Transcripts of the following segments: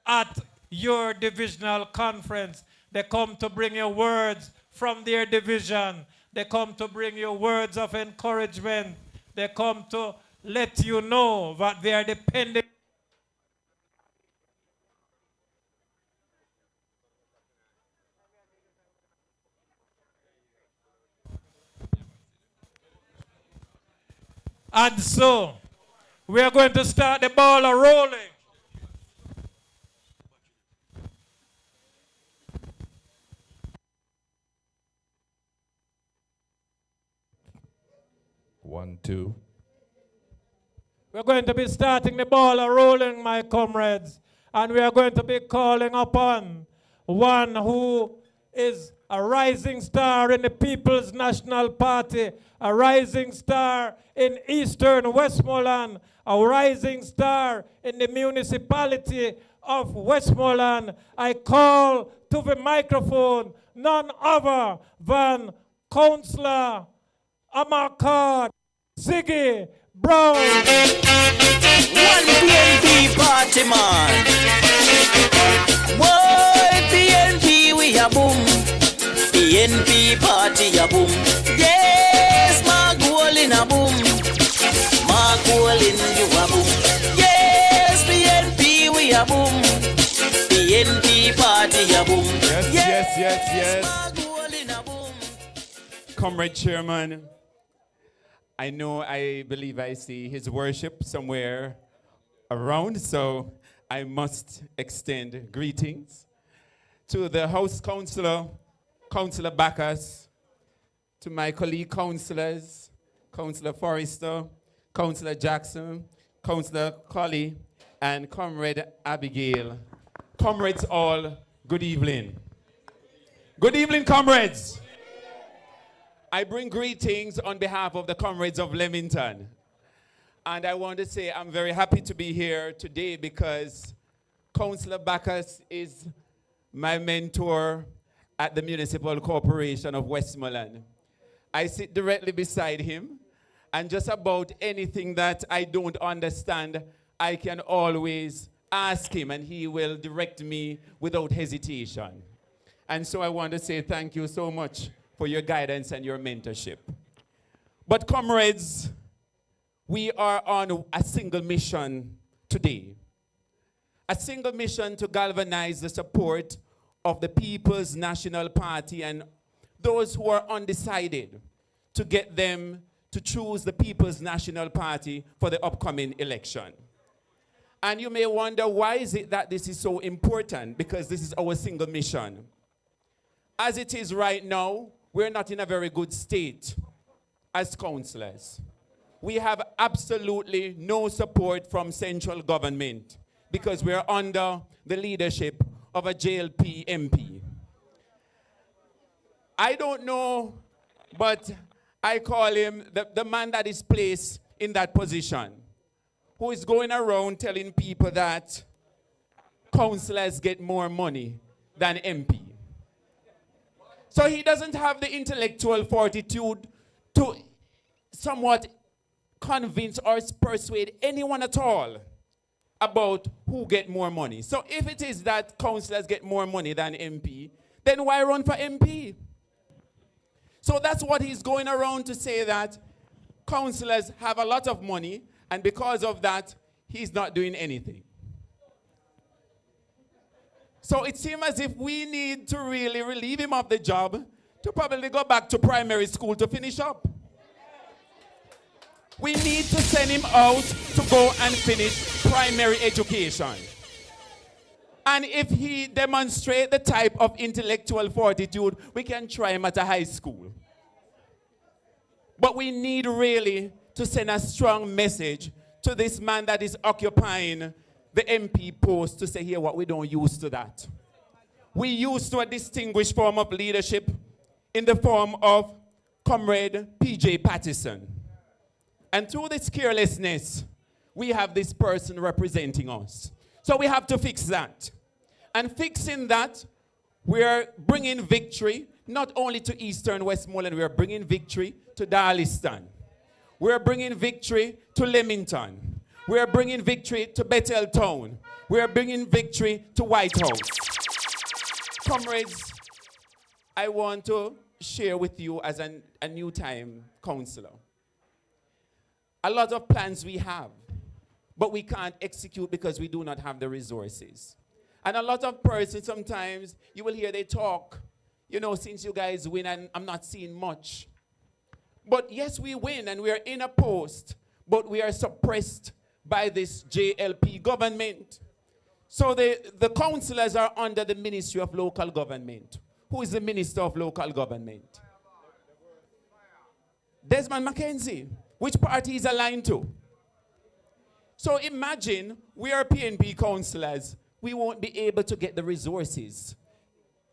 at your divisional conference. They come to bring you words from their division. They come to bring you words of encouragement. They come to let you know that they are depending. And so, we are going to start the ball rolling. One, two. We're going to be starting the ball rolling, my comrades. And we are going to be calling upon one who is a rising star in the People's National Party, a rising star in Eastern Westmoreland, a rising star in the municipality of Westmoreland. I call to the microphone none other than Councillor Amakar Ziggy Brown. One PNP party man. Boy, PNP we a boom. PNP party a boom. Yes, my goal in a boom. My goal in you a boom. Yes, PNP we a boom. PNP party a boom. Yes. My goal in a boom. Comrade Chairman, I believe I see his worship somewhere around, so I must extend greetings to the House Councillor, Councillor Bacchus, to my colleague councillors, Councillor Forrester, Councillor Jackson, Councillor Colley, and Comrade Abigail. Comrades all, good evening. Good evening, comrades. I bring greetings on behalf of the comrades of Leamington. And I want to say I'm very happy to be here today because Councillor Bacchus is my mentor at the Municipal Corporation of Westmoreland. I sit directly beside him, and just about anything that I don't understand, I can always ask him, and he will direct me without hesitation. And so I want to say thank you so much for your guidance and your mentorship. But comrades, we are on a single mission today. A single mission to galvanize the support of the People's National Party and those who are undecided, to get them to choose the People's National Party for the upcoming election. And you may wonder, why is it that this is so important? Because this is our single mission. As it is right now, we're not in a very good state as councillors. We have absolutely no support from central government because we're under the leadership of a JLP MP. I don't know, but I call him the man that is placed in that position, who is going around telling people that councillors get more money than MP. So he doesn't have the intellectual fortitude to somewhat convince or persuade anyone at all about who get more money. So if it is that councillors get more money than MP, then why run for MP? So that's what he's going around to say, that councillors have a lot of money, and because of that, he's not doing anything. So it seems as if we need to really relieve him of the job to probably go back to primary school to finish up. We need to send him out to go and finish primary education. And if he demonstrates the type of intellectual fortitude, we can try him at a high school. But we need really to send a strong message to this man that is occupying the MP post, to say, here, what we don't use to that. We used to a distinguished form of leadership in the form of Comrade P.J. Pattison. And through this carelessness, we have this person representing us. So we have to fix that. And fixing that, we're bringing victory, not only to Eastern Westmoreland, we're bringing victory to Darliston. We're bringing victory to Leamington. We are bringing victory to Bethel Town. We are bringing victory to White House. Comrades, I want to share with you as a new time councillor. A lot of plans we have, but we can't execute because we do not have the resources. And a lot of persons sometimes, you will hear they talk, you know, since you guys win and I'm not seeing much. But yes, we win and we are in a post, but we are suppressed by this JLP government. So the councillors are under the Ministry of Local Government. Who is the Minister of Local Government? Desmond McKenzie. Which party is aligned to? So imagine we are PNP councillors. We won't be able to get the resources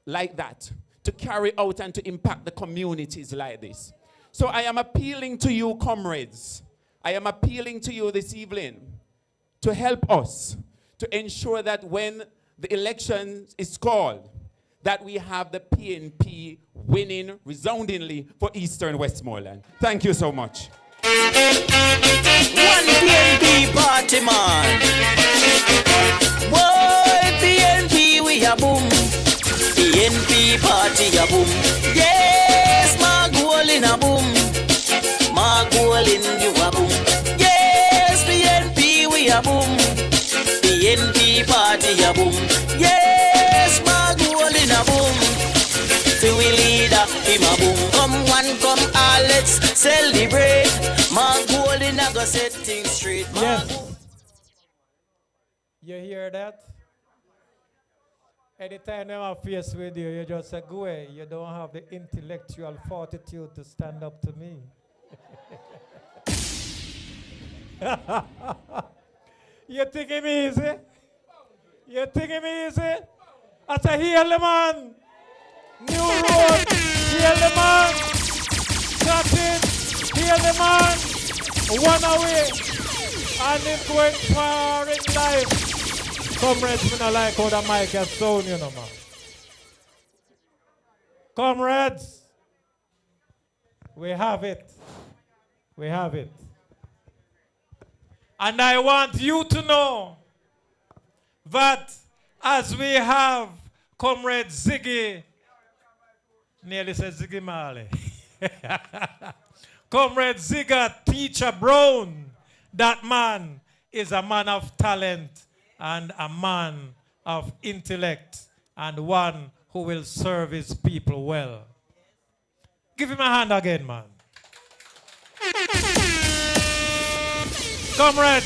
like that to carry out and to impact the communities like this. So I am appealing to you, comrades. I am appealing to you this evening to help us to ensure that when the election is called, that we have the PNP winning resoundingly for Eastern Westmoreland. Thank you so much. One PNP party man. Boy, PNP we a boom. PNP party a boom. Yes, my goal in a boom. My goal in you a boom. Yes, PNP we a boom. PNP party a boom. Yes, my goal in a boom. We leader, him a boom. Come one, come all, let's celebrate. My goal in a go set things straight. Yes. You hear that? Anytime they are faced with you, you just say, go away. You don't have the intellectual fortitude to stand up to me. You think him easy? You think him easy? I say, heal the man. New road, heal the man. Cut it, heal the man. One away. And it's going far in life. Comrades, we don't like how the mic has sound, you know, man. Comrades, we have it. We have it. And I want you to know that as we have Comrade Ziggy, nearly said Ziggy Marley. Comrade Zigga Teacher Brown, that man is a man of talent and a man of intellect and one who will serve his people well. Give him a hand again, man. Comrade,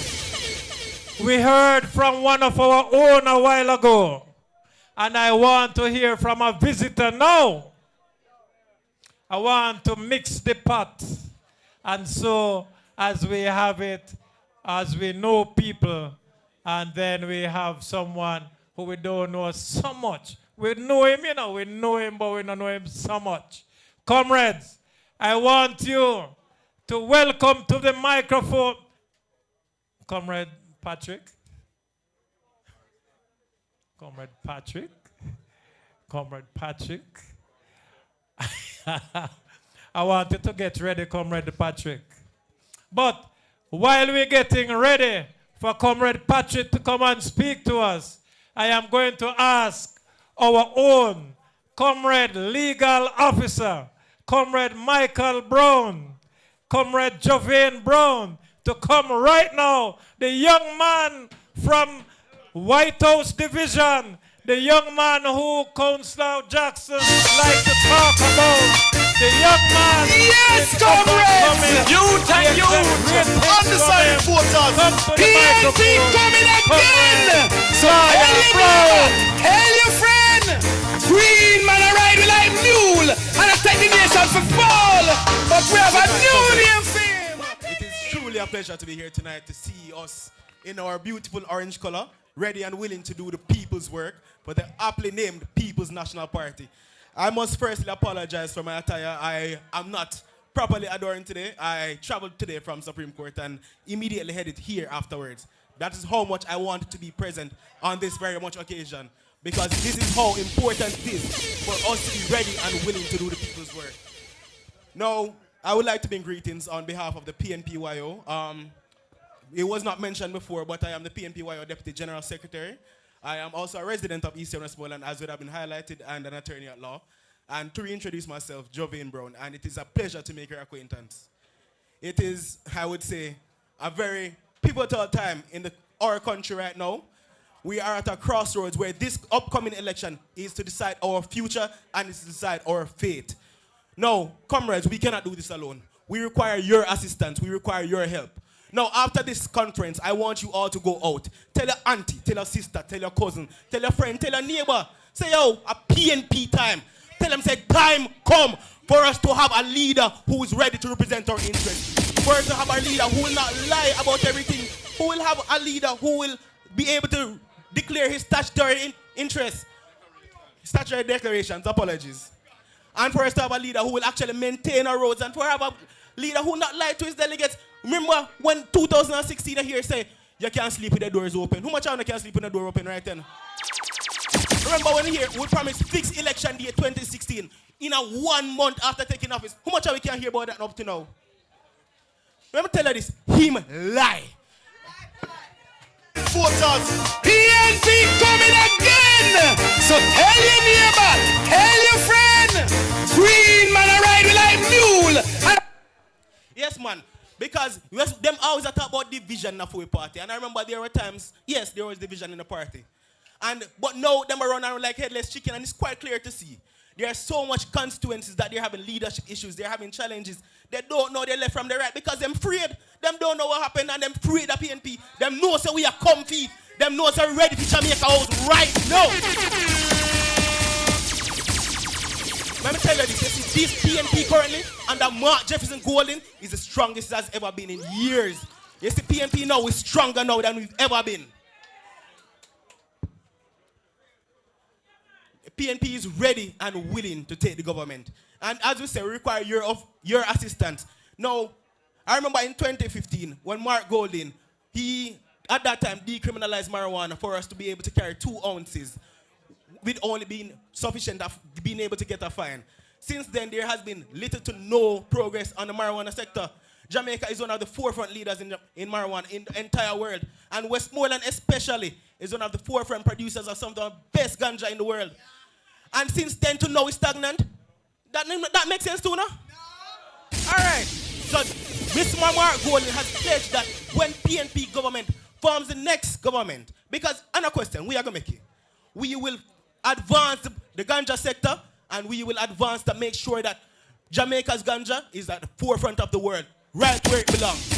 we heard from one of our own a while ago, and I want to hear from a visitor now. I want to mix the pot. And so, as we have it, as we know people, and then we have someone who we don't know so much. We know him, you know, we know him, but we don't know him so much. Comrades, I want you to welcome to the microphone, Comrade Patrick. Comrade Patrick. Comrade Patrick. I want you to get ready, Comrade Patrick. But while we're getting ready for Comrade Patrick to come and speak to us, I am going to ask our own Comrade Legal Officer, Comrade Michael Brown, Comrade Jovain Brown, to come right now. The young man from White House Division, the young man who Councillor Jackson likes to talk about. The young man. Yes, comrades! Youth and youth! Undecided voters! PNP coming again! So tell your friend! Green man a ride with like mule! And I take the nation for fall! But we have a new name for him! It is truly a pleasure to be here tonight to see us in our beautiful orange color, ready and willing to do the people's work for the aptly named People's National Party. I must firstly apologize for my attire. I am not properly adorned today. I traveled today from Supreme Court and immediately headed here afterwards. That is how much I wanted to be present on this very much occasion, because this is how important it is for us to be ready and willing to do the people's work. Now, I would like to bring greetings on behalf of the PNPYO. it was not mentioned before, but I am the PNPYO Deputy General Secretary. I am also a resident of Eastern Westmoreland, as would have been highlighted, and an attorney at law. And to reintroduce myself, Jovain Brown, and it is a pleasure to make your acquaintance. It is, I would say, a very pivotal time in our country right now. We are at a crossroads where this upcoming election is to decide our future and is to decide our fate. Now, comrades, we cannot do this alone. We require your assistance. We require your help. Now, after this conference, I want you all to go out. Tell your auntie, tell your sister, tell your cousin, tell your friend, tell your neighbor. Say, yo, a PNP time. Tell them, say, time come for us to have a leader who is ready to represent our interests. For us to have a leader who will not lie about everything. Who will have a leader who will be able to declare his statutory interests. Statutory declarations, apologies. And for us to have a leader who will actually maintain our roads. And for us to have a leader who will not lie to his delegates. Remember when 2016 here say, you can't sleep with the doors open. How much of you can sleep with the door open right then? Remember when here, we promised fixed election day 2016 in a 1 month after taking office. How much of you can hear about that up to now? Let me tell you this, him lie. Voters, PNP coming again. So tell your neighbor, tell your friend, green man a ride like mule. Yes, man. Because them always talk about division of a party. And I remember there were times, yes, there was division in the party. But now them are running around like headless chicken, and it's quite clear to see. There are so much constituencies that they're having leadership issues, they're having challenges. They don't know their left from the right because them afraid. Them don't know what happened and them afraid of PNP. Them know so we are comfy. Them know so we're ready to Jamaica house right now. Let me tell you this. You see, this PNP currently under Mark Jefferson Golden is the strongest it has ever been in years. You see, PNP now is stronger now than we've ever been. PNP is ready and willing to take the government. And as we say, we require your assistance. Now, I remember in 2015, when Mark Golden, he, at that time, decriminalized marijuana for us to be able to carry 2 ounces, with only being sufficient of being able to get a fine. Since then, there has been little to no progress on the marijuana sector. Jamaica is one of the forefront leaders in marijuana in the entire world. And Westmoreland especially is one of the forefront producers of some of the best ganja in the world. And since then to now it's stagnant. That makes sense too, no? All right. So Mr. Mark Golden has pledged that when PNP government forms the next government, because, another question, we are going to make it. We will advance the ganja sector, and we will advance to make sure that Jamaica's ganja is at the forefront of the world, right where it belongs.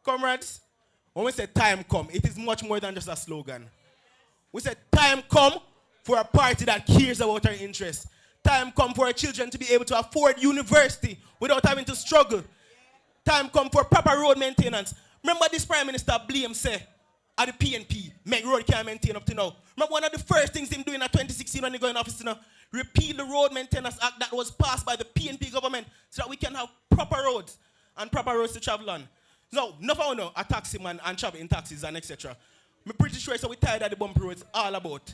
Comrades, when we say time come, it is much more than just a slogan. We say time come for a party that cares about our interests. Time come for our children to be able to afford university without having to struggle. Time come for proper road maintenance. Remember this Prime Minister blame say at the PNP, make road can't maintain up to now. Remember one of the first things him doing in 2016 when he got in office now, repeal the Road Maintenance Act that was passed by the PNP government so that we can have proper roads and proper roads to travel on. No, nothing no, a taxi man and travel in taxis and etc. I'm pretty sure so we tired of the bumpy roads all about.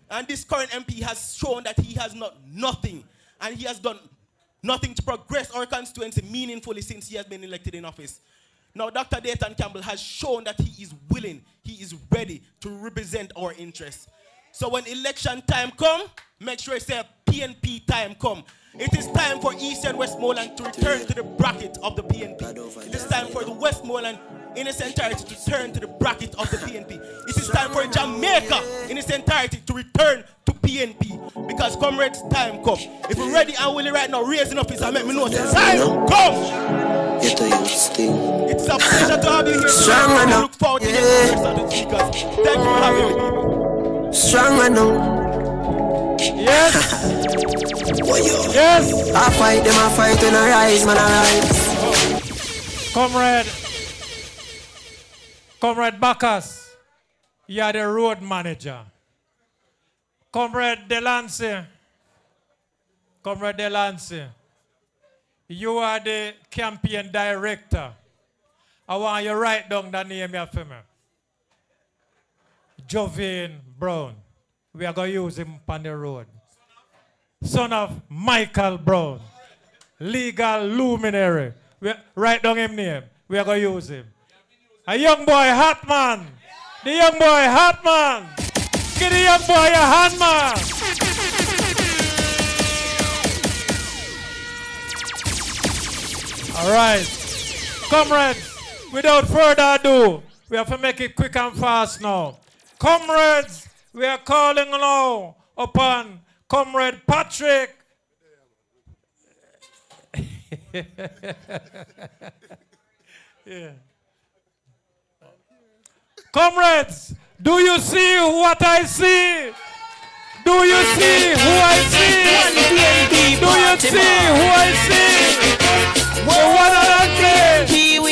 And this current MP has shown that he has nothing. And he has done nothing to progress our constituency meaningfully since he has been elected in office. Now, Dr. Dayton Campbell has shown that he is willing, he is ready to represent our interests. So when election time come, make sure you say PNP time come. It is time for East and Westmoreland to return to the bracket of the PNP. It is time for the Westmoreland in its entirety to turn to the bracket of the PNP. It is time for Jamaica in its entirety to return to PNP. Because comrades, time come. If we're ready and willing right now, raising up his hand, make me know that time come. It's a pleasure to have you here. Strong I look forward to the rest of the speakers. Thank you for having me, people. Strong enough. Yes. Yes. I fight them, I fight when I rise, man, I rise. Comrade Bacchus, you are the road manager. Comrade Delancey, you are the campaign director. I want you to write down the name here for me. Jovain Brown. We are going to use him on the road. Son of Michael Brown. legal luminary. Write down his name. We are going to use him. A young boy, hot man. The young boy, hot man. Give the young boy a hand, man. All right. Comrades, without further ado, we have to make it quick and fast now. Comrades, we are calling now upon Comrade Patrick. Yeah. Comrades, do you see what I see? Do you see who I see? Do you see who I see? The one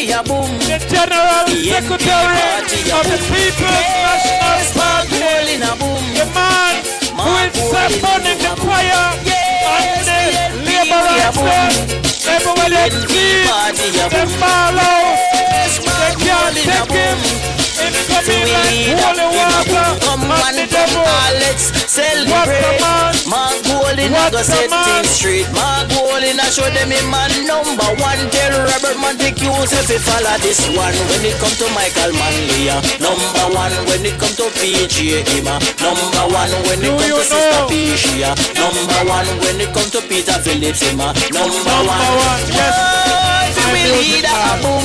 and only, the General Secretary of the People's National Party, the man who is summoning the choir and the Labour everywhere they see the follow, they can't take him. It's coming like holy water. Come on, let's celebrate. My goal in a go set things straight. My goal in a show them in man number one. Tell Robert man take use if you follow this one. When it come to Michael Manley, number one. When it come to PJ Ima, number one. When it come to Sister Pishia, number one. When it come to Peter Phillips Ima, number one. Yes. We lead a boom.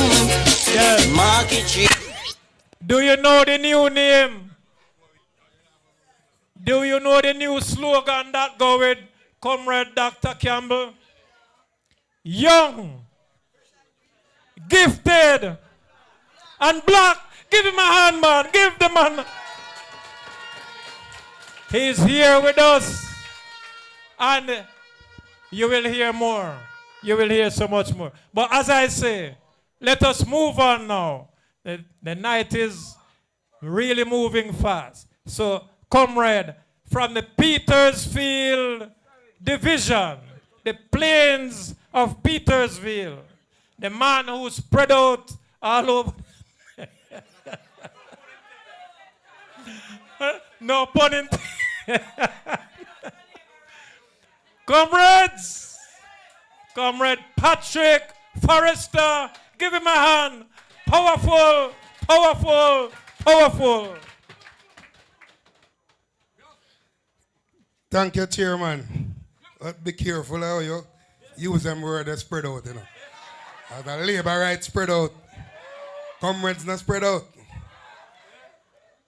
Yes. Market G. Do you know the new name? Do you know the new slogan that go with Comrade Dr. Campbell? Young, gifted, and black. Give him a hand, man. Give the man. He's here with us. And you will hear more. You will hear so much more. But as I say, let us move on now. The night is really moving fast. So, comrade, from the Petersfield Division, the plains of Petersfield, the man who spread out all over. No pun intended. Comrades, Comrade Patrick Forrester, give him a hand. Powerful, powerful, powerful. Thank you, Chairman. But be careful how you use them words that spread out, you know. As a labor right spread out. Comrades not spread out.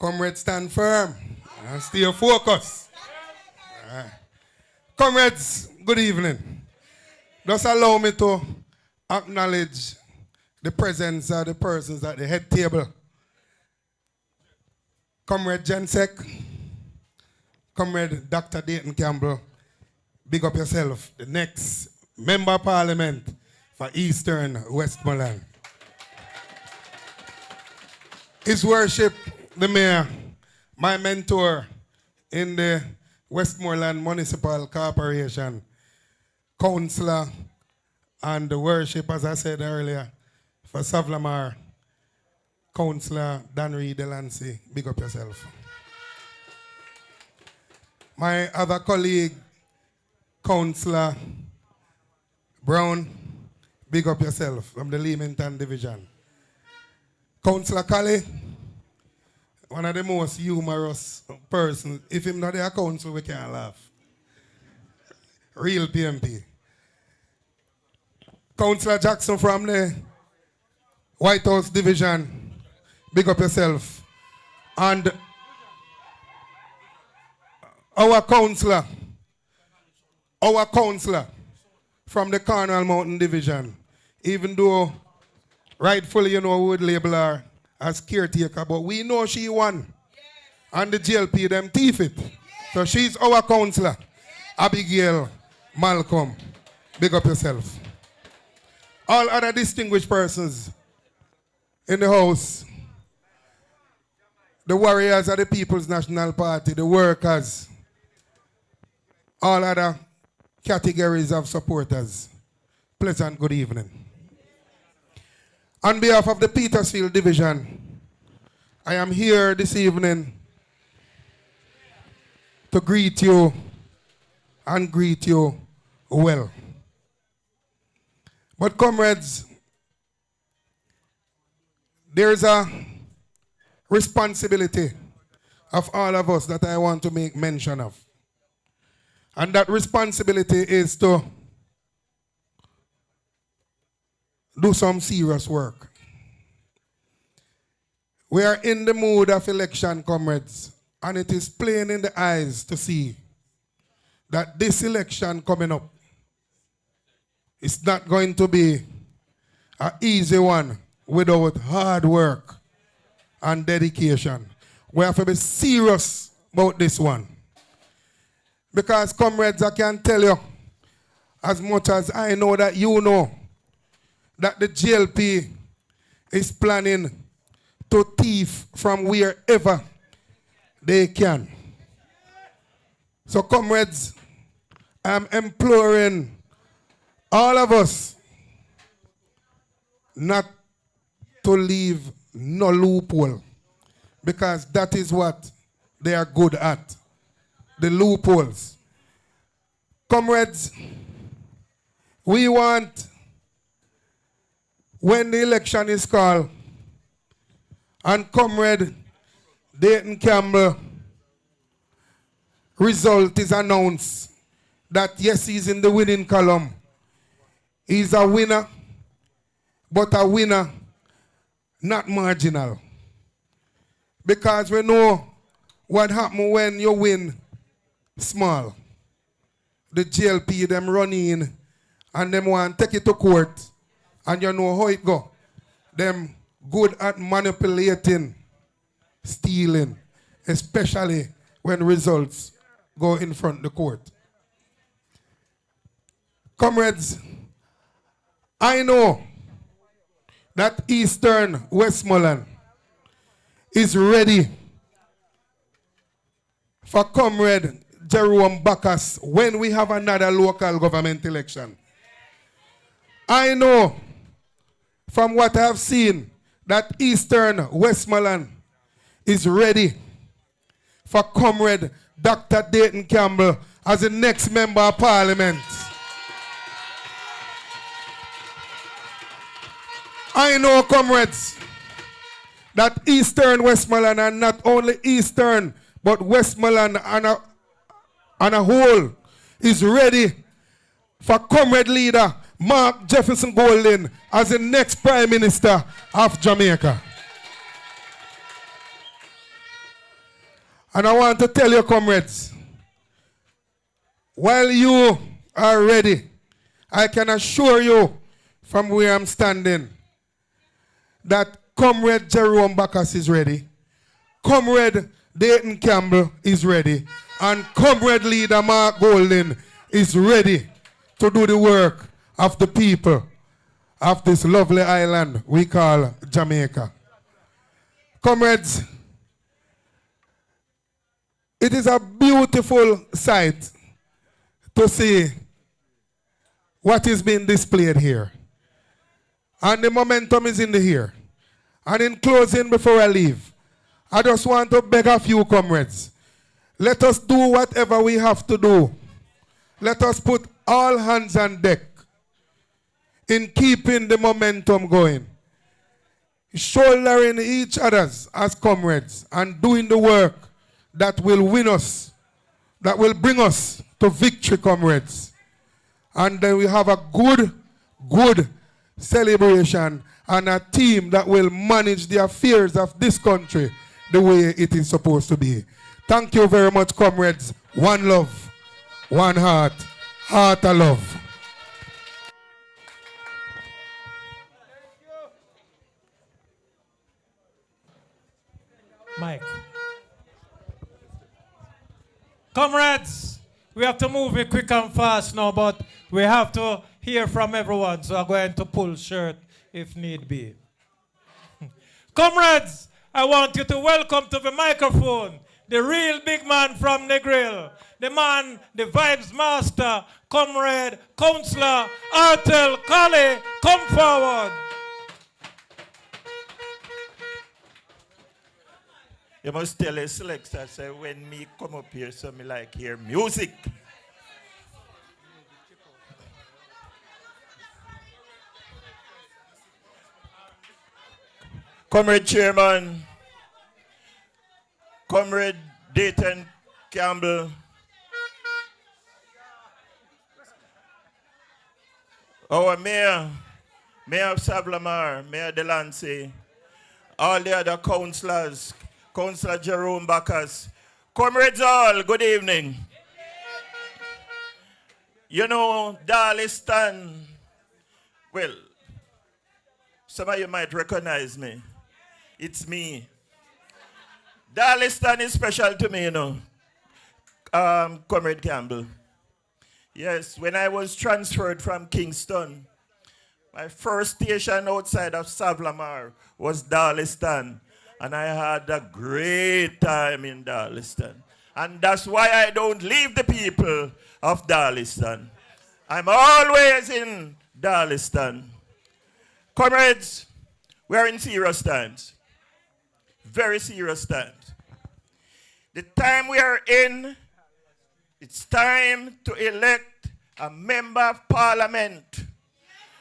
Comrades stand firm and stay focused. Comrades, good evening. Just allow me to acknowledge the presence of the persons at the head table. Comrade Jensek, Comrade Dr. Dayton Campbell, big up yourself, the next Member of Parliament for Eastern Westmoreland. His Worship, the Mayor, my mentor in the Westmoreland Municipal Corporation, Councillor, and the Worship, as I said earlier, for Savlamar, Councillor Danry Delancey, big up yourself. My other colleague, Councillor Brown, big up yourself from the Leamington Division. Councillor Colley, one of the most humorous persons. If him not there council, we can't laugh. Real PMP. Councillor Jackson from the White House Division, big up yourself. And our councillor from the Cornwall Mountain Division, even though rightfully, you know, we would label her as caretaker, but we know she won. And the GLP, them thief it. So she's our councillor, Abigail Malcolm. Big up yourself. All other distinguished persons in the house, the warriors of the People's National Party, the workers, all other categories of supporters, pleasant good evening. On behalf of the Petersfield Division, I am here this evening to greet you and greet you well. But comrades, there is a responsibility of all of us that I want to make mention of. And that responsibility is to do some serious work. We are in the mood of election, comrades, and it is plain in the eyes to see that this election coming up is not going to be an easy one without hard work and dedication. We have to be serious about this one. Because, comrades, I can tell you, as much as I know that you know, that the GLP is planning to thief from wherever they can. So, comrades, I'm imploring all of us not to leave no loophole, because that is what they are good at, the loopholes. Comrades, we want, when the election is called, and Comrade Dayton Campbell result is announced, that yes, he's in the winning column. He's a winner, but a winner not marginal. Because we know what happens when you win small. The GLP, them run in and them want to take it to court, and you know how it go. Them good at manipulating, stealing, especially when results go in front of the court. Comrades, I know that Eastern Westmoreland is ready for Comrade Jerome Bacchus when we have another local government election. I know from what I have seen that Eastern Westmoreland is ready for Comrade Dr. Dayton Campbell as the next member of Parliament. I know, comrades, that Eastern Westmoreland, and not only Eastern, but Westmoreland and a whole, is ready for Comrade Leader Mark Jefferson Golding as the next Prime Minister of Jamaica. And I want to tell you, comrades, while you are ready, I can assure you from where I'm standing that Comrade Jerome Bacchus is ready, Comrade Dayton Campbell is ready, and Comrade Leader Mark Golding is ready to do the work of the people of this lovely island we call Jamaica. Comrades, it is a beautiful sight to see what is being displayed here. And the momentum is in the here. And in closing, before I leave, I just want to beg a few comrades. Let us do whatever we have to do. Let us put all hands on deck in keeping the momentum going. Shouldering each other's as comrades and doing the work that will win us, that will bring us to victory, comrades. And then we have a good celebration and a team that will manage the affairs of this country the way it is supposed to be. Thank you very much, comrades. One love, one heart, heart of love. Mike. Comrades, we have to move it quick and fast now, but we have to hear from everyone, so I'm going to pull shirt if need be. Comrades, I want you to welcome to the microphone the real big man from Negril, the man, the vibes master, Comrade, Councillor, Artel, Kale, come forward. You must tell a selector, say, when me come up here, so me like hear music. Comrade Chairman, Comrade Dayton Campbell, our Mayor, Mayor of Savlamar, Mayor Delancey, all the other councillors, Councillor Jerome Bacchus, comrades all, good evening. You know, Darliston, well, some of you might recognize me. It's me. Darliston is special to me, you know, Comrade Campbell. Yes, when I was transferred from Kingston, my first station outside of Savlamar was Darliston. And I had a great time in Darliston. And that's why I don't leave the people of Darliston. I'm always in Darliston. Comrades, we are in serious times. Very serious times. The time we are in, it's time to elect a member of parliament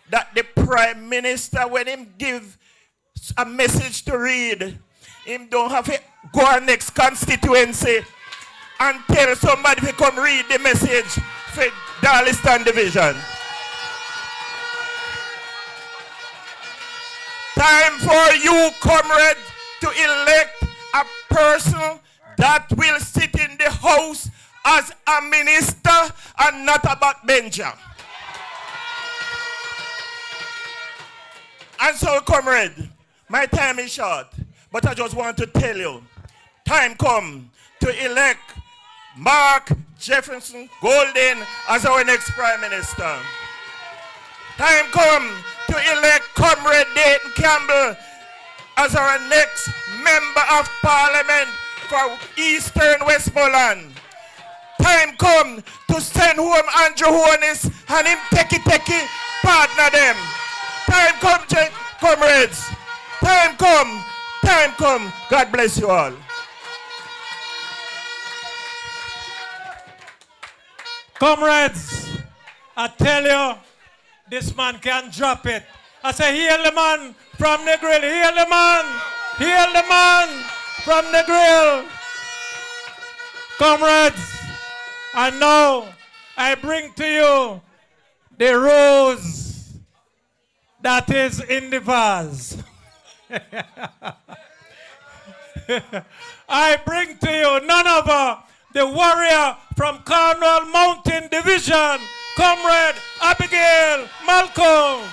that the prime minister, when him give a message to read, him don't have to go our next constituency and tell somebody to come read the message for Darliston Division. Time for you, comrade, to elect a person that will sit in the house as a minister and not a backbencher. And so, comrade, my time is short, but I just want to tell you, time come to elect Mark Jefferson Golden as our next Prime Minister. Time come to elect Comrade Dayton Campbell as our next Member of Parliament for Eastern Westmoreland. Time come to send home Andrew Honis and him techie partner them. Time come, comrades. Time come. Time come. God bless you all. Comrades, I tell you, this man can drop it. I say, heal the man from the grill. Heal the man. Heal the man from the grill. Comrades, and now I bring to you the rose that is in the vase. I bring to you none other the warrior from Cornwall Mountain Division, Comrade Abigail Malcolm.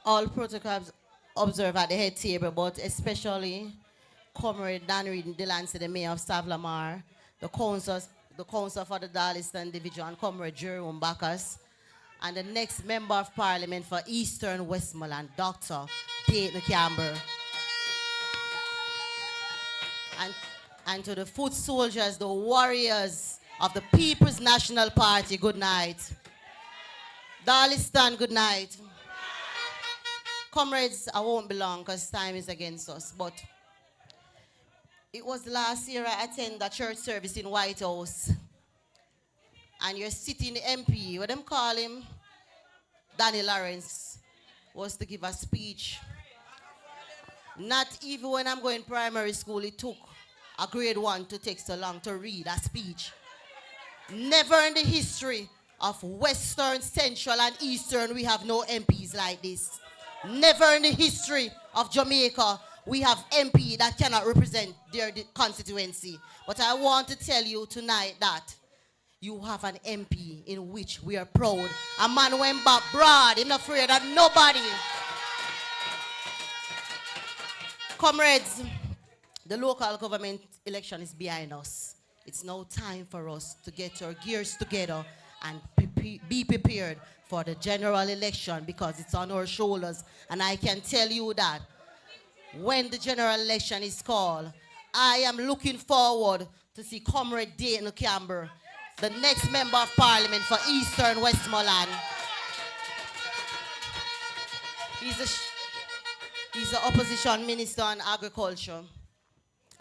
All protocols observed at the head table, but especially Comrade Dan Reed Delancey, the Mayor of Savlamar, the council for the Darliston Division, Comrade Jerome Bacchus, and the next Member of Parliament for Eastern Westmoreland, Dr. Dayton Campbell. And to the foot soldiers, the warriors of the People's National Party, good night. Darliston, good night. Comrades, I won't be long because time is against us, but it was last year I attended a church service in White House. And your sitting MP, what them call him, Danny Lawrence, was to give a speech. Not even when I'm going primary school, it took a grade 1 to take so long to read a speech. Never in the history of Western, Central, and Eastern we have no MPs like this. Never in the history of Jamaica we have MP that cannot represent their constituency. But I want to tell you tonight that you have an MP in which we are proud. A man went back broad, he's not afraid of nobody. Comrades, the local government election is behind us. It's now time for us to get our gears together and be prepared for the general election because it's on our shoulders. And I can tell you that when the general election is called, I am looking forward to see Comrade Dayton Campbell, the next Member of Parliament for Eastern Westmoreland. He's the opposition minister on agriculture.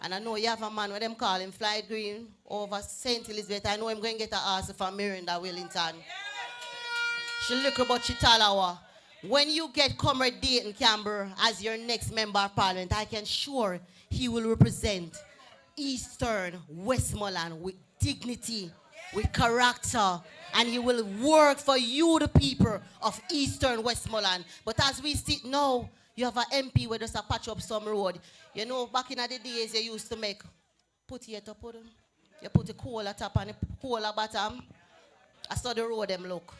And I know you have a man, what them call him, Flight Green, over St. Elizabeth. I know I'm going to get an answer from Miranda Wellington. she little but she talawa. When you get Comrade Dayton Campbell as your next member of parliament, I can sure he will represent Eastern Westmoreland with dignity, with character, and he will work for you, the people of Eastern Westmoreland. But as we sit now, you have an MP where just a patch up some road. You know, back in the days you used to make, put here to put them. You put the coal at top and the coal at bottom. I saw the road them look.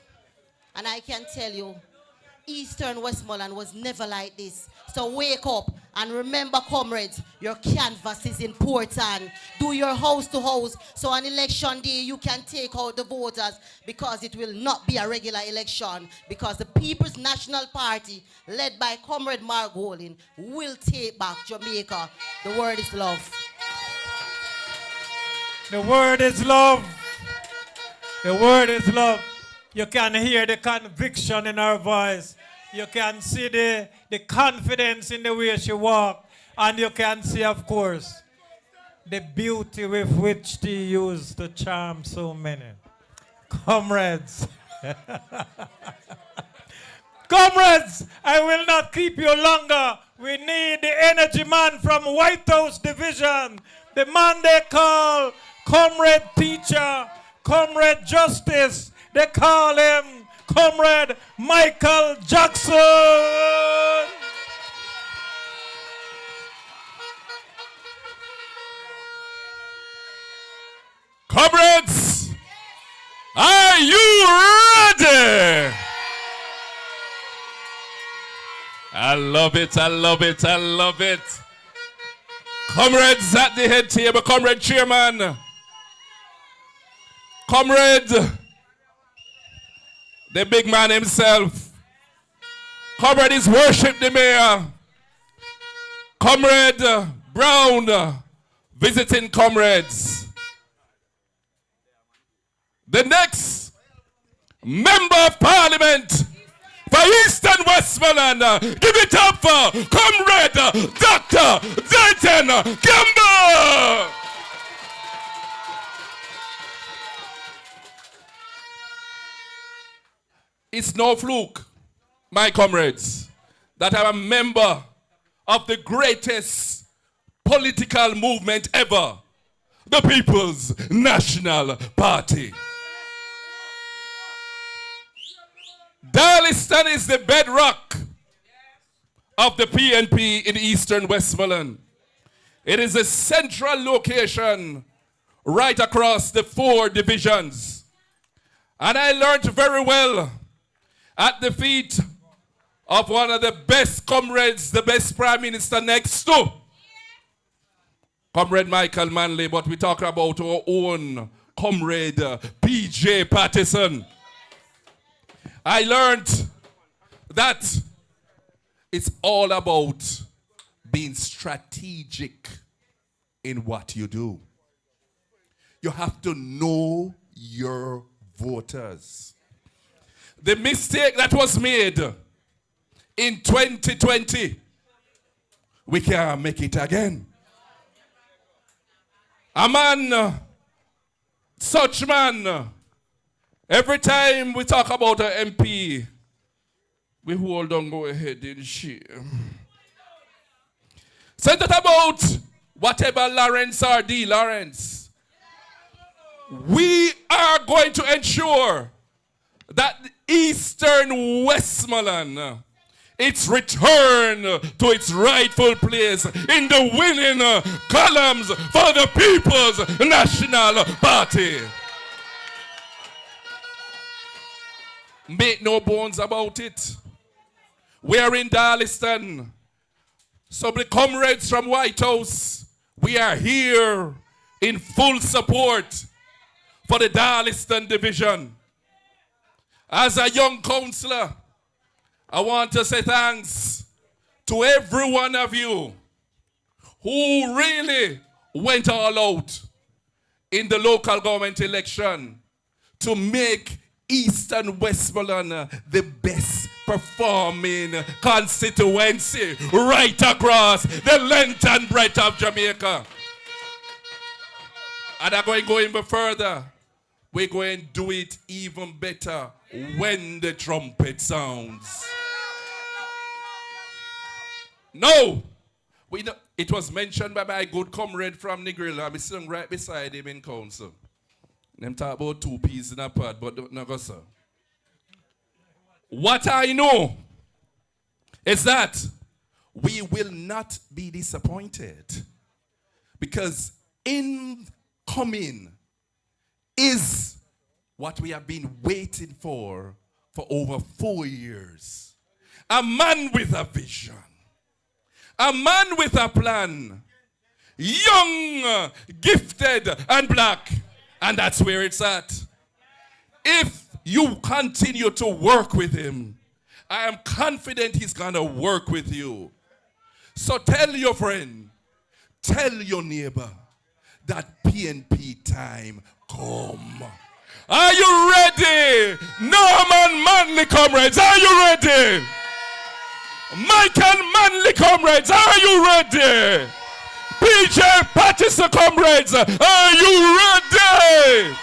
And I can tell you, Eastern Westmoreland was never like this. So wake up and remember, comrades, your canvas is important. Do your house to house so on election day you can take out the voters, because it will not be a regular election, because the People's National Party led by Comrade Mark Golin will take back Jamaica. The word is love. The word is love. The word is love. You can hear the conviction in her voice. You can see the confidence in the way she walks. And you can see, of course, the beauty with which she used to charm so many. Comrades. Comrades, I will not keep you longer. We need the energy man from White House Division. The man they call Comrade Teacher, Comrade Justice. They call him Comrade Michael Jackson. Comrades, are you ready? I love it, I love it, I love it. Comrades at the head table, Comrade Chairman, Comrade, the big man himself, Comrade His Worship the Mayor, Comrade Brown, visiting comrades. The next Member of Parliament for Eastern Westmoreland, give it up for Comrade Dr. Dayton Campbell. It's no fluke, my comrades, that I'm a member of the greatest political movement ever, the People's National Party. Darliston is the bedrock of the PNP in Eastern Westmoreland. It is a central location right across the 4 divisions. And I learned very well at the feet of one of the best comrades, the best prime minister next to Comrade Michael Manley, but we talk about our own Comrade P.J. Patterson. I learned that it's all about being strategic in what you do. You have to know your voters. The mistake that was made in 2020, we can't make it again. A man, such man, every time we talk about an MP, we hold on, go ahead and shit. Say that about whatever Lawrence or D. Lawrence. We are going to ensure that Eastern Westmoreland, its return to its rightful place in the winning columns for the People's National Party. Make no bones about it. We are in Darliston. So the comrades from White House, we are here in full support for the Darliston division. As a young councillor, I want to say thanks to every one of you who really went all out in the local government election to make Eastern Westmoreland the best performing constituency right across the length and breadth of Jamaica. And I'm going to go even further we're going to do it even better when the trumpet sounds. No! It was mentioned by my good comrade from Negrilla. I'm sitting right beside him in council. Them talk about 2 peas in a pod, but don't know, sir. What I know is that we will not be disappointed, because incoming is what we have been waiting for over 4 years. A man with a vision. A man with a plan. Young, gifted, and black. And that's where it's at. If you continue to work with him, I am confident he's going to work with you. So tell your friend, tell your neighbor that PNP time come. Are you ready? Norman Manley comrades, are you ready? Michael Manley comrades, are you ready? PJ Patterson comrades, are you ready?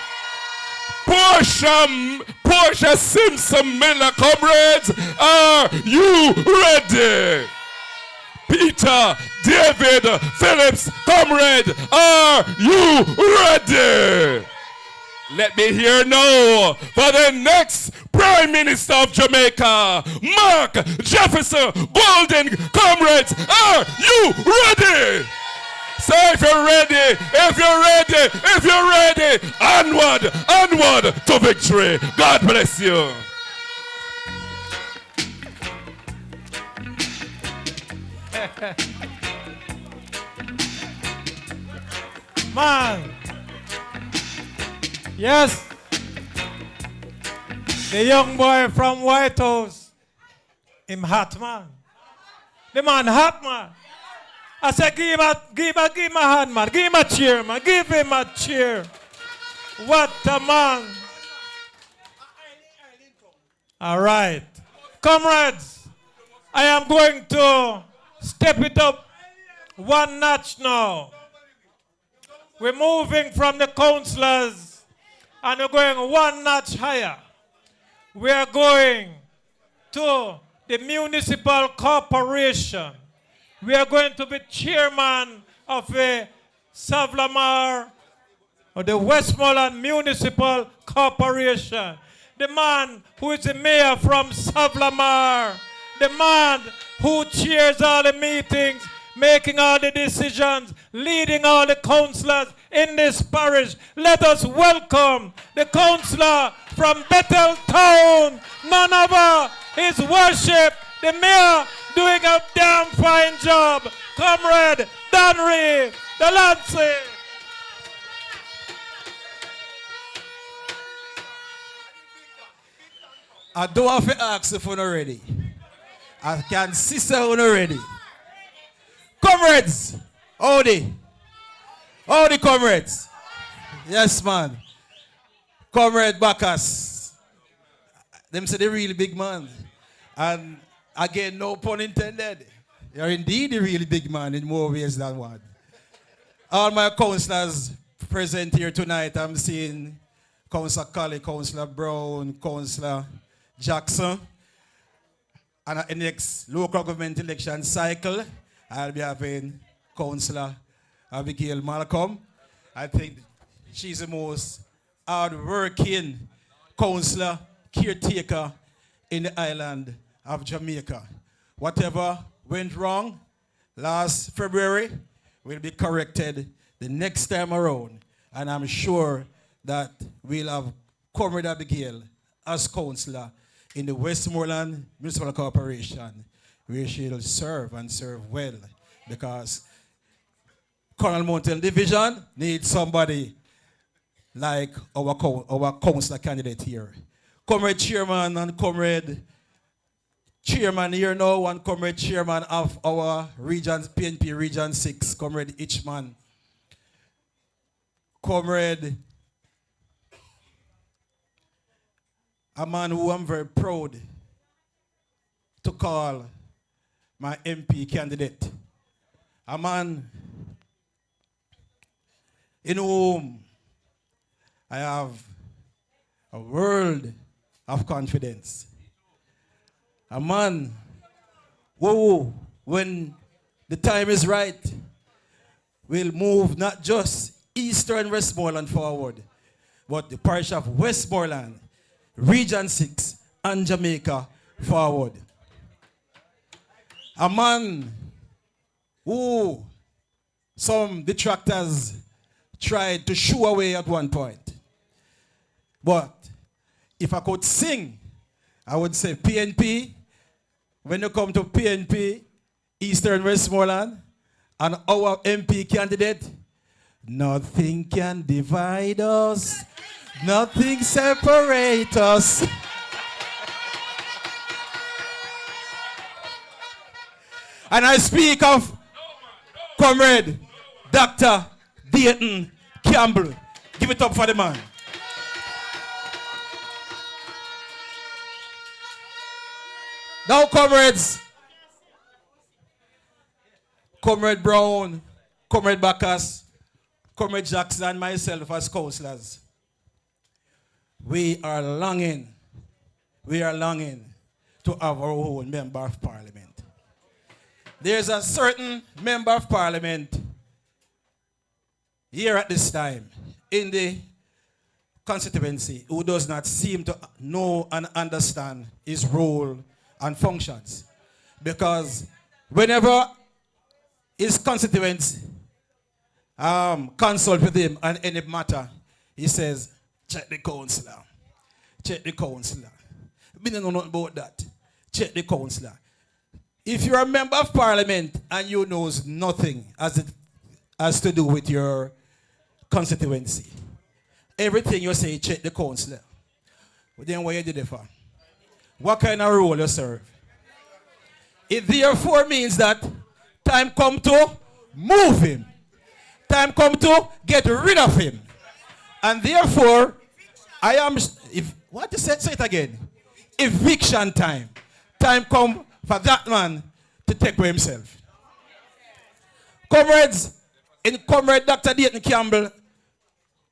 Portia Simpson Miller comrades, are you ready? Peter David Phillips comrade, are you ready? Let me hear now for the next Prime Minister of Jamaica, Mark Jefferson Golden comrades, are you ready? So if you're ready, onward to victory. God bless you. Man. Yes. The young boy from White House. Him hot, man. The man hot, man. I said, give him a hand, man. Give him a cheer, man. Give him a cheer. What a man. All right. Comrades, I am going to step it up one notch now. We're moving from the councillors and we're going one notch higher. We are going to the Municipal Corporation. We are going to be chairman of a Savlamar or the Westmoreland Municipal Corporation. The man who is the mayor from Savlamar. The man who chairs all the meetings, making all the decisions, leading all the councillors in this parish. Let us welcome the councillor from Bethel Town, none other, His Worship, the mayor, doing a damn fine job, Comrade Danry Delancey. I don't have to ask if you're not ready. I can see so you're not ready. Comrades, howdy. Howdy, comrades. Yes, man. Comrade Bacchus. Them say the really big man. And again, no pun intended. You're indeed a really big man in more ways than one. All my councillors present here tonight, I'm seeing Councillor Colley, Councillor Brown, Councillor Jackson. And at the next local government election cycle, I'll be having Councillor Abigail Malcolm. I think she's the most hard-working councillor, caretaker in the island of Jamaica. Whatever went wrong last February will be corrected the next time around. And I'm sure that we'll have Comrade Abigail as councillor in the Westmoreland Municipal Corporation, where she'll serve and serve well, because Coronel Mountain Division needs somebody like our councillor candidate here. Comrade Chairman and Comrade Chairman here now, and Comrade Chairman of our region, PNP Region 6, Comrade Itchman. Comrade, a man who I'm very proud to call my MP candidate. A man in whom I have a world of confidence. A man who, when the time is right, will move not just Eastern Westmoreland forward, but the parish of Westmoreland, Region 6, and Jamaica forward. A man who some detractors tried to shoo away at one point. But if I could sing, I would say PNP, when you come to PNP, Eastern Westmoreland, and our MP candidate, nothing can divide us, nothing separate us. And I speak of Comrade Dr. Dayton Campbell. Give it up for the man. Now, comrades, Comrade Brown, Comrade Bacchus, Comrade Jackson, and myself as councillors, we are longing to have our own member of parliament. There's a certain member of parliament here at this time in the constituency who does not seem to know and understand his role and functions. Because whenever his constituents consult with him on any matter, he says, check the councillor. Check the councillor. We don't know nothing about that. Check the councillor. If you're a member of parliament and you knows nothing as to do with your constituency, everything you say, check the councillor. Well, then what you did it for? What kind of role you serve? It therefore means that time come to move him. Time come to get rid of him. And therefore, I am, what you said, say it again. Eviction time. Time come for that man to take away himself. Comrades, in Comrade Dr. Dayton Campbell,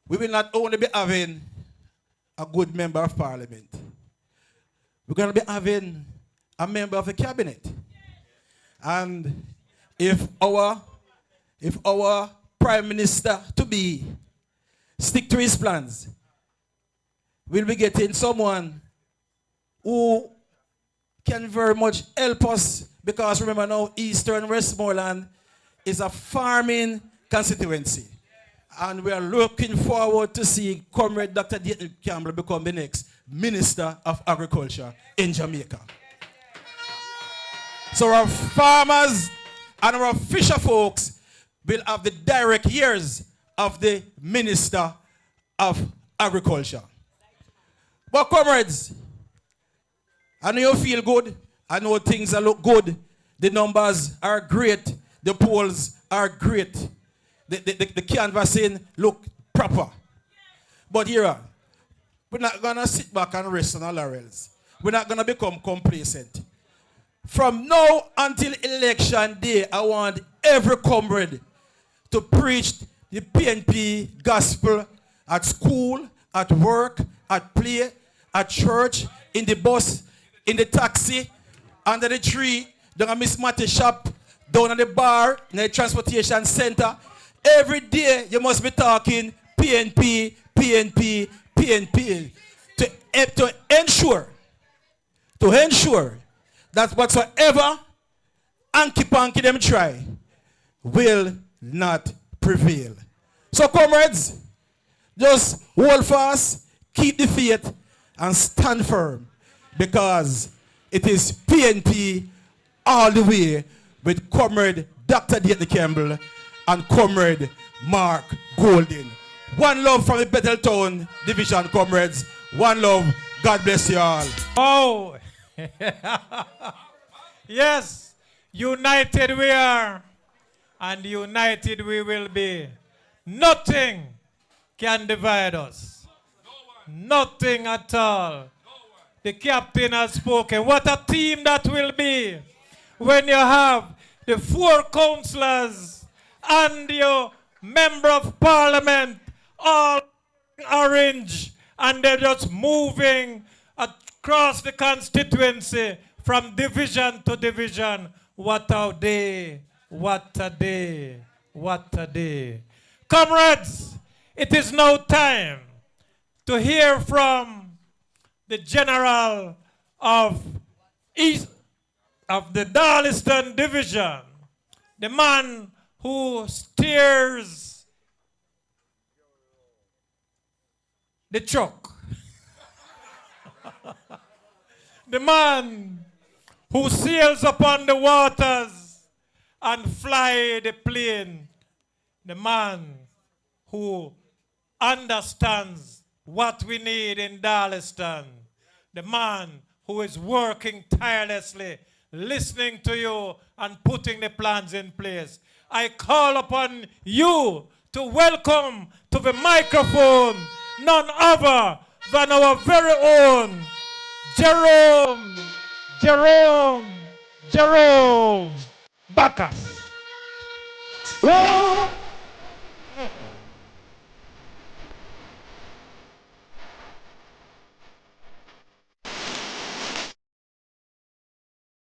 we will not only be having a good member of parliament, we're going to be having a member of the cabinet. And if our prime minister to be stick to his plans, we'll be getting someone who can very much help us, because remember now, Eastern Westmoreland is a farming constituency. And we are looking forward to see Comrade Dr. Dayton Campbell become the next Minister of Agriculture in Jamaica. So our farmers and our fisher folks will have the direct ears of the Minister of Agriculture. But comrades, I know you feel good. I know things look good. The numbers are great. The polls are great. The canvassing look proper. But here, we're not going to sit back and rest on our laurels. We're not going to become complacent. From now until election day, I want every comrade to preach the PNP gospel at school, at work, at play, at church, in the bus, in the taxi, under the tree, down at Miss Matty's shop, down at the bar, in the transportation center. Every day you must be talking PNP, PNP, PNP to ensure that whatsoever anky-panky them try will not prevail. So comrades, just hold fast, keep the faith, and stand firm, because it is PNP all the way with Comrade Dr. Dayton Campbell and Comrade Mark Golden. One love from the Betheltown Division, comrades. One love. God bless you all. Oh, yes, united we are, and united we will be. Nothing can divide us. Nothing at all. The captain has spoken. What a team that will be when you have the 4 councillors and your member of parliament all orange and they're just moving across the constituency from division to division. What a day, what a day, what a day. Comrades, it is now time to hear from the General of the Darliston Division, the man who steers the truck, the man who sails upon the waters and fly the plane, the man who understands what we need in Darliston, the man who is working tirelessly, listening to you and putting the plans in place. I call upon you to welcome to the microphone none other than our very own Jerome Bacchus.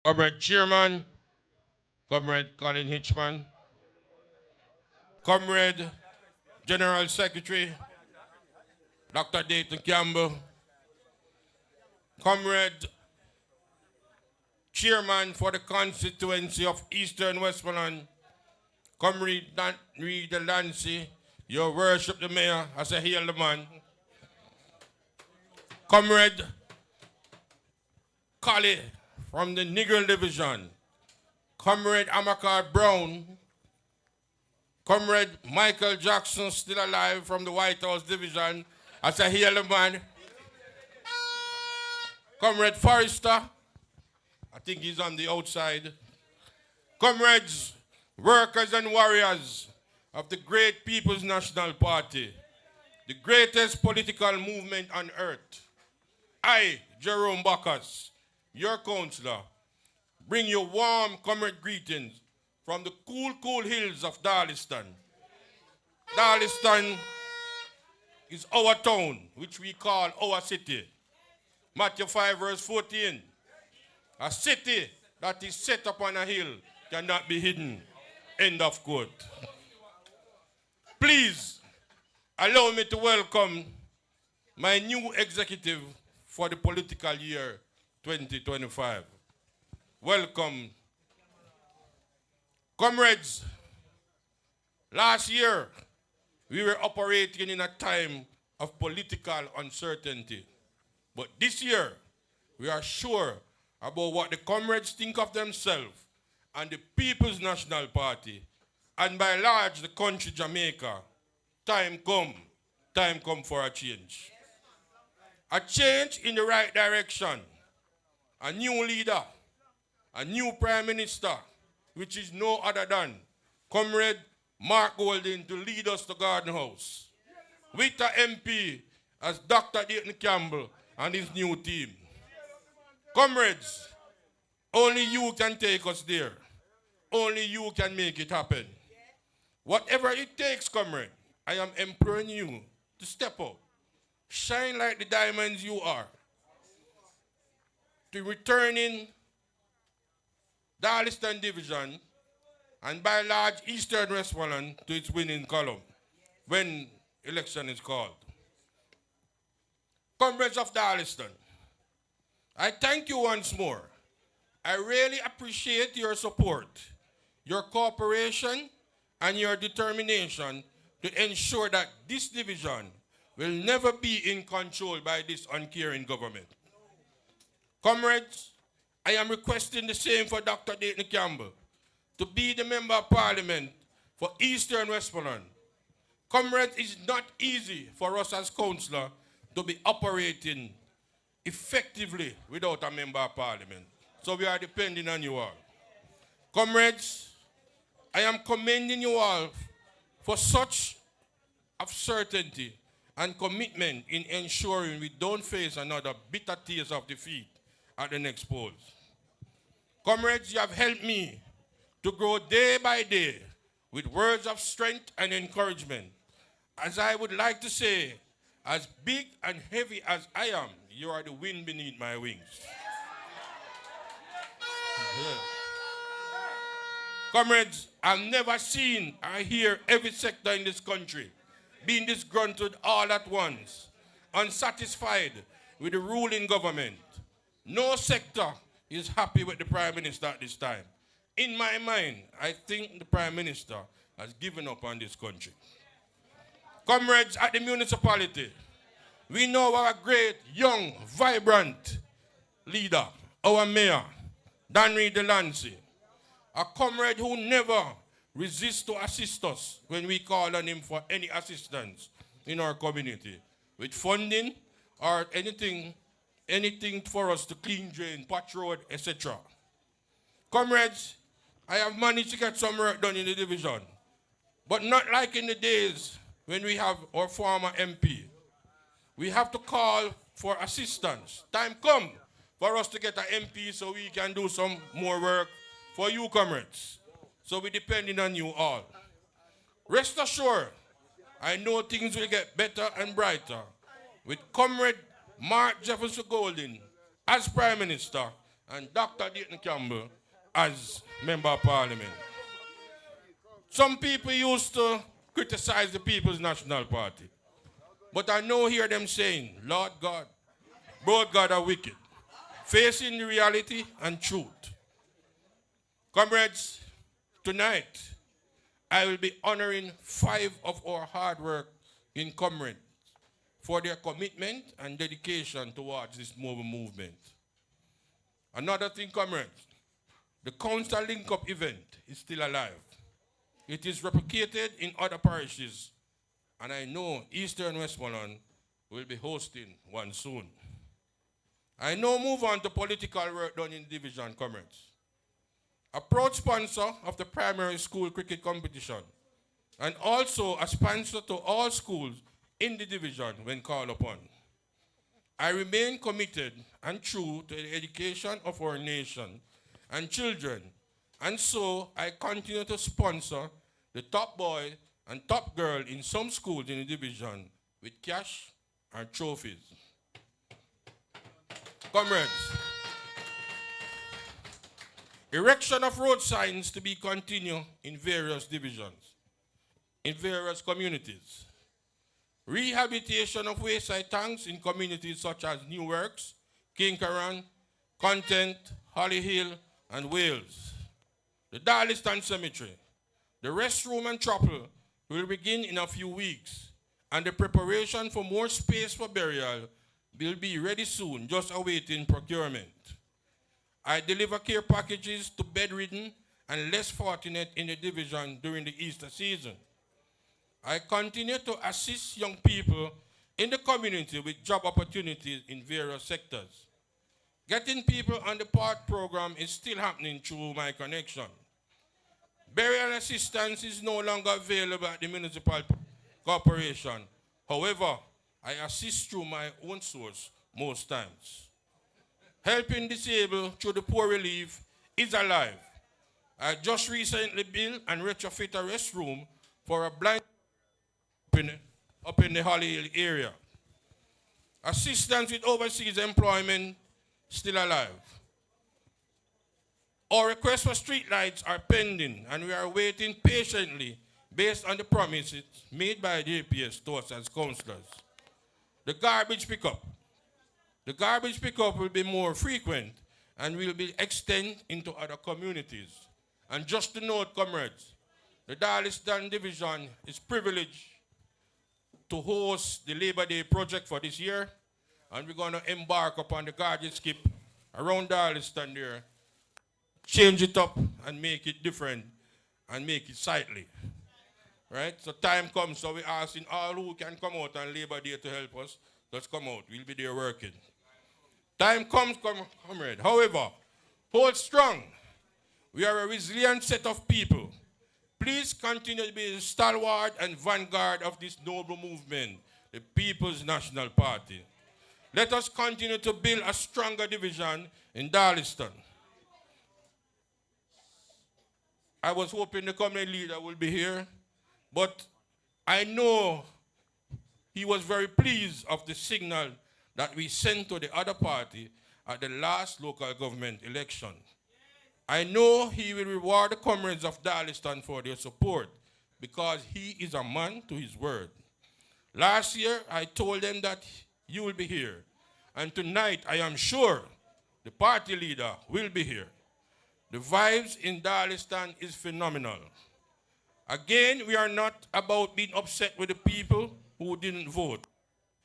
Comrade Chairman, Comrade Colin Hitchman, Comrade General Secretary, Dr. Dayton Campbell, Comrade Chairman for the constituency of Eastern Westmoreland, Comrade Reed Delancey, Your Worship the Mayor, as I hail the man, Comrade Collie from the Negro Division, Comrade Amakar Brown, Comrade Michael Jackson, still alive from the White House Division, as I hear the man, Comrade Forrester, I think he's on the outside, comrades, workers and warriors of the great People's National Party, the greatest political movement on earth. I, Jerome Bacchus, your counselor, bring you warm comrade greetings from the cool hills of Darliston. Darliston is our town, which we call our city. Matthew 5 verse 14. A city that is set upon a hill cannot be hidden. End of quote. Please allow me to welcome my new executive for the political year 2025. Welcome. Comrades, last year we were operating in a time of political uncertainty. But this year we are sure about what the comrades think of themselves and the People's National Party, and by and large the country Jamaica. Time come for a change. A change in the right direction. A new leader, a new prime minister, which is no other than Comrade Mark Golding, to lead us to Garden House, with the MP as Dr. Dayton Campbell and his new team. Comrades, only you can take us there. Only you can make it happen. Whatever it takes, comrade, I am imploring you to step out. Shine like the diamonds you are. To return in Darliston Division and by large Eastern Westmoreland to its winning column when election is called. Comrades of Darliston, I thank you once more. I really appreciate your support, your cooperation, and your determination to ensure that this division will never be in control by this uncaring government. Comrades, I am requesting the same for Dr. Dayton Campbell to be the Member of Parliament for Eastern Westmoreland. Comrades, it's not easy for us as councillor to be operating effectively without a Member of Parliament. So we are depending on you all. Comrades, I am commending you all for such of certainty and commitment in ensuring we don't face another bitter taste of defeat at the next polls. Comrades, you have helped me to grow day by day with words of strength and encouragement. As I would like to say, As big and heavy as I am, you are the wind beneath my wings. Yeah. Comrades, I've never seen or hear every sector in this country being disgruntled all at once, unsatisfied with the ruling government. No sector is happy with the Prime Minister at this time. In my mind, I think the Prime Minister has given up on this country. Comrades at the municipality, we know our great, young, vibrant leader, our mayor, Danry Delancey, a comrade who never resists to assist us when we call on him for any assistance in our community, with funding or anything for us to clean drain, patch road, etc. Comrades, I have managed to get some work done in the division, but not like in the days when we have our former MP. We have to call for assistance. Time come for us to get an MP so we can do some more work for you, comrades. So we're depending on you all. Rest assured, I know things will get better and brighter with Comrade Mark Jefferson Golding as Prime Minister and Dr. Dayton Campbell as Member of Parliament. Some people used to criticize the People's National Party, but I now hear them saying, Lord God, both God are wicked, facing the reality and truth. Comrades, tonight, I will be honoring 5 of our hard work in comrades for their commitment and dedication towards this movement. Another thing, comrades, the Council Link-Up event is still alive. It is replicated in other parishes, and I know Eastern Westmoreland will be hosting one soon. I now move on to political work done in division, comrades. A proud sponsor of the primary school cricket competition, and also a sponsor to all schools in the division when called upon. I remain committed and true to the education of our nation and children, and so I continue to sponsor the top boy and top girl in some schools in the division with cash and trophies. Comrades, erection of road signs to be continued in various divisions, in various communities. Rehabilitation of wayside tanks in communities such as New Works, Kinkaran, Content, Holly Hill, and Wales. The Darliston Cemetery. The restroom and chapel will begin in a few weeks, and the preparation for more space for burial will be ready soon, just awaiting procurement. I deliver care packages to bedridden and less fortunate in the division during the Easter season. I continue to assist young people in the community with job opportunities in various sectors. Getting people on the PART program is still happening through my connection. Burial assistance is no longer available at the municipal corporation. However, I assist through my own source most times. Helping disabled through the poor relief is alive. I just recently built and retrofit a restroom for a blind up in the Holly Hill area. Assistance with overseas employment still alive. Our requests for streetlights are pending, and we are waiting patiently based on the promises made by the APS to us as councillors. The garbage pickup. The garbage pickup will be more frequent and will be extended into other communities. And just to note, comrades, the Darliston Division is privileged to host the Labor Day project for this year, and we're going to embark upon the garbage skip around Darliston there, change it up and make it different and make it sightly. Right? So time comes, so we're asking all who can come out on Labor Day to help us, let's come out. We'll be there working. Time comes, comrade. However, hold strong. We are a resilient set of people. Please continue to be the stalwart and vanguard of this noble movement, the People's National Party. Let us continue to build a stronger division in Darliston. I was hoping the community leader will be here, but I know he was very pleased of the signal that we sent to the other party at the last local government election. I know he will reward the comrades of Darliston for their support because he is a man to his word. Last year, I told them that you will be here. And tonight, I am sure the party leader will be here. The vibes in Darliston is phenomenal. Again, we are not about being upset with the people who didn't vote.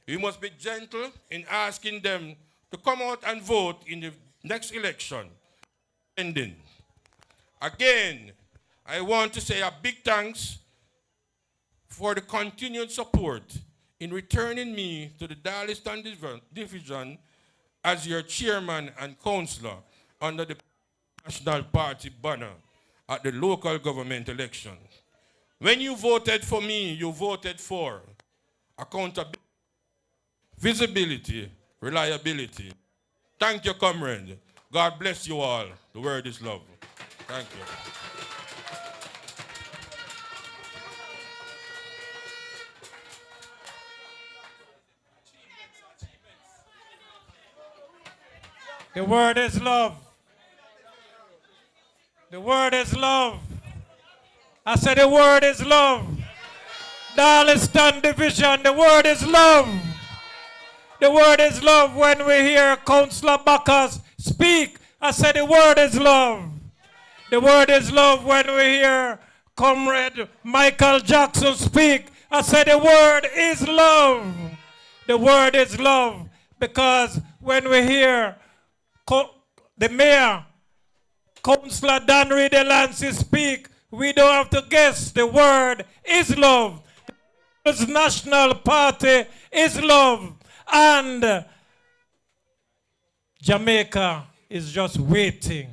We must be gentle in asking them to come out and vote in the next election. Ending. Again, I want to say a big thanks for the continued support in returning me to the Darliston Division as your chairman and councillor under the National Party banner at the local government election. When you voted for me, you voted for accountability, visibility, reliability. Thank you, comrade. God bless you all. The word is love. Thank you. The word is love. The word is love. I said the word is love. Darliston Division, the word is love. The word is love. When we hear Councillor Bacchus speak, I said the word is love. The word is love. When we hear Comrade Michael Jackson speak, I said the word is love. The word is love. Because when we hear the mayor, Councillor Danry Delancey speak, we don't have to guess. The word is love. The National Party is love. And Jamaica is just waiting.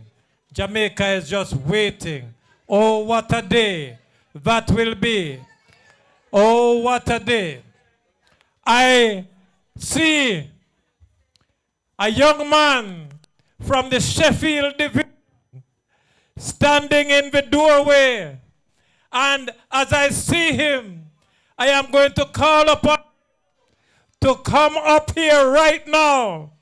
Jamaica is just waiting. Oh, what a day that will be. Oh, what a day. I see a young man from the Sheffield Division standing in the doorway. And as I see him, I am going to call upon him to come up here right now,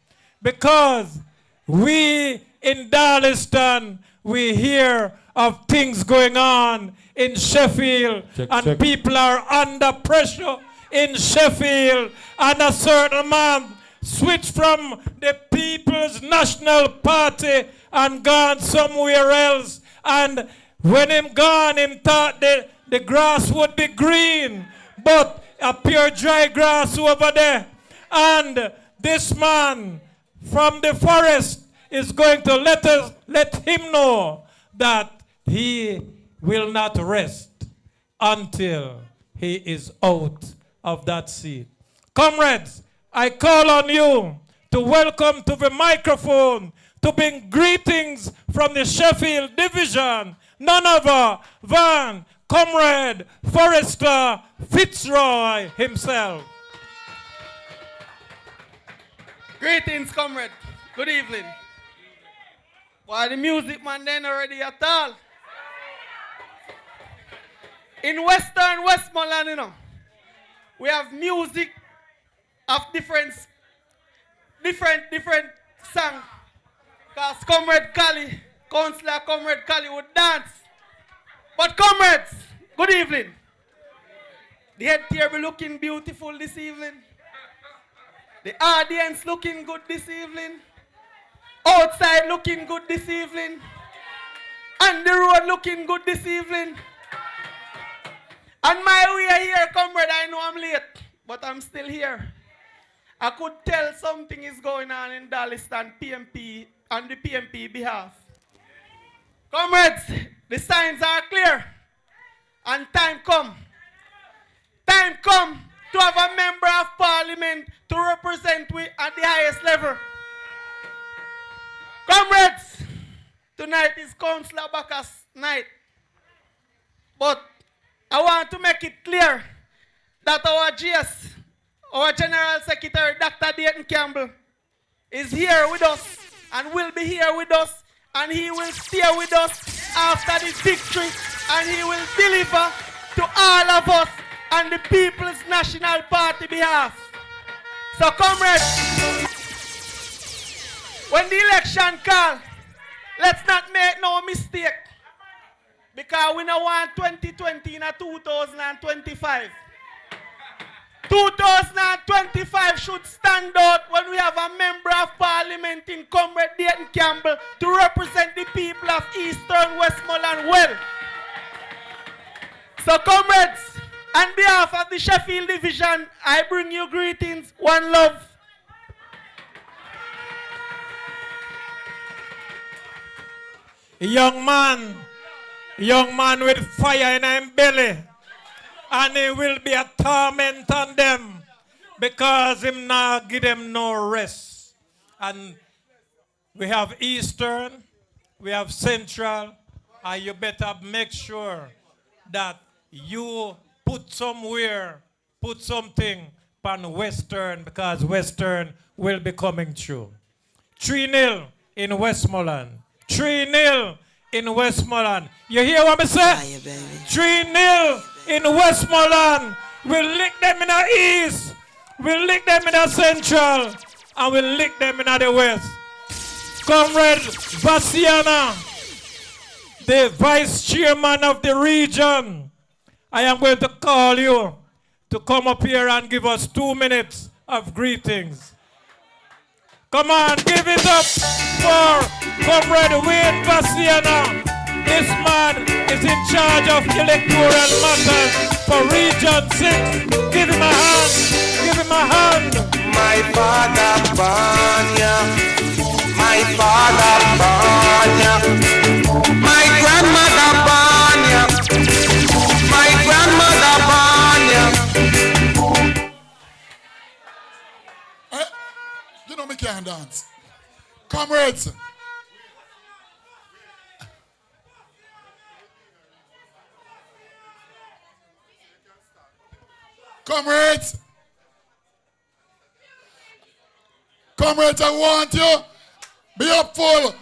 because we in Darliston, we hear of things going on in Sheffield, and people are under pressure in Sheffield, and a certain man switched from the People's National Party and gone somewhere else. And when him gone, him thought the grass would be green, but a pure dry grass over there. And this man from the forest is going to let him know that he will not rest until he is out of that seat. Comrades, I call on you to welcome to the microphone, to bring greetings from the Sheffield Division, none other than Comrade Forrester Fitzroy himself. Greetings, comrade. Good evening. Why the music man then already at all? In Western Westmoreland, you know, we have music of different songs. Because Comrade Kali, Councillor Comrade Kali would dance. But comrades, good evening. The head table looking beautiful this evening. The audience looking good this evening. Outside looking good this evening. On the road looking good this evening. On my way here, comrade, I know I'm late, but I'm still here. I could tell something is going on in Darliston PMP on the PMP behalf. Comrades, the signs are clear, and time come. Time come to have a member of parliament to represent we at the highest level. Comrades, tonight is Councillor Bacchus' night. But I want to make it clear that our GS, our General Secretary, Dr. Dayton Campbell, is here with us and will be here with us, and he will stay with us after the victory, and he will deliver to all of us on the People's National Party behalf. So comrades, when the election comes, let's not make no mistake. Because we don't want 2020 in a 2025. 2025 should stand out when we have a member of parliament in Comrade Dayton Campbell to represent the people of Eastern Westmoreland well. So comrades, on behalf of the Sheffield Division, I bring you greetings, one love. Young man with fire in his belly, and it will be a torment on them because him not give them no rest. And we have Eastern, we have Central, and you better make sure that you put something on Western, because Western will be coming through. 3-0 in Westmoreland. 3-0 in Westmoreland. You hear what I say? 3-0 in Westmoreland. We'll lick them in the east, we'll lick them in the central, and we'll lick them in the west. Comrade Bassiana, the vice chairman of the region, I am going to call you to come up here and give us 2 minutes of greetings. Come on, give it up for Comrade Wayne Bassiana. This man is in charge of electoral matters for Region 6. Give him a hand. Give him a hand. My father Banya, my father Banya, my grandmother Banya, my grandmother Banya. You know me can't dance. Comrades. Comrades, I want you be upful.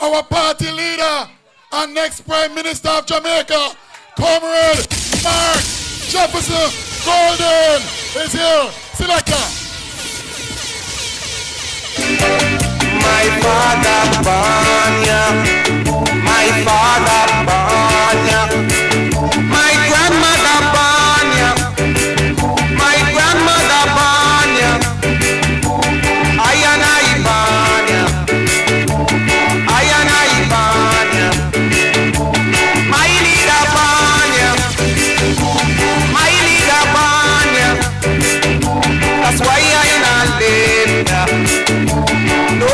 Our party leader and next Prime Minister of Jamaica, Comrade Mark Jefferson Golden, is here. Selector. My father Banya, my father Banya, my grandmother Banya, my grandmother Banya, I Banya, my leader Banya, my leader Banya. That's why I live. No, I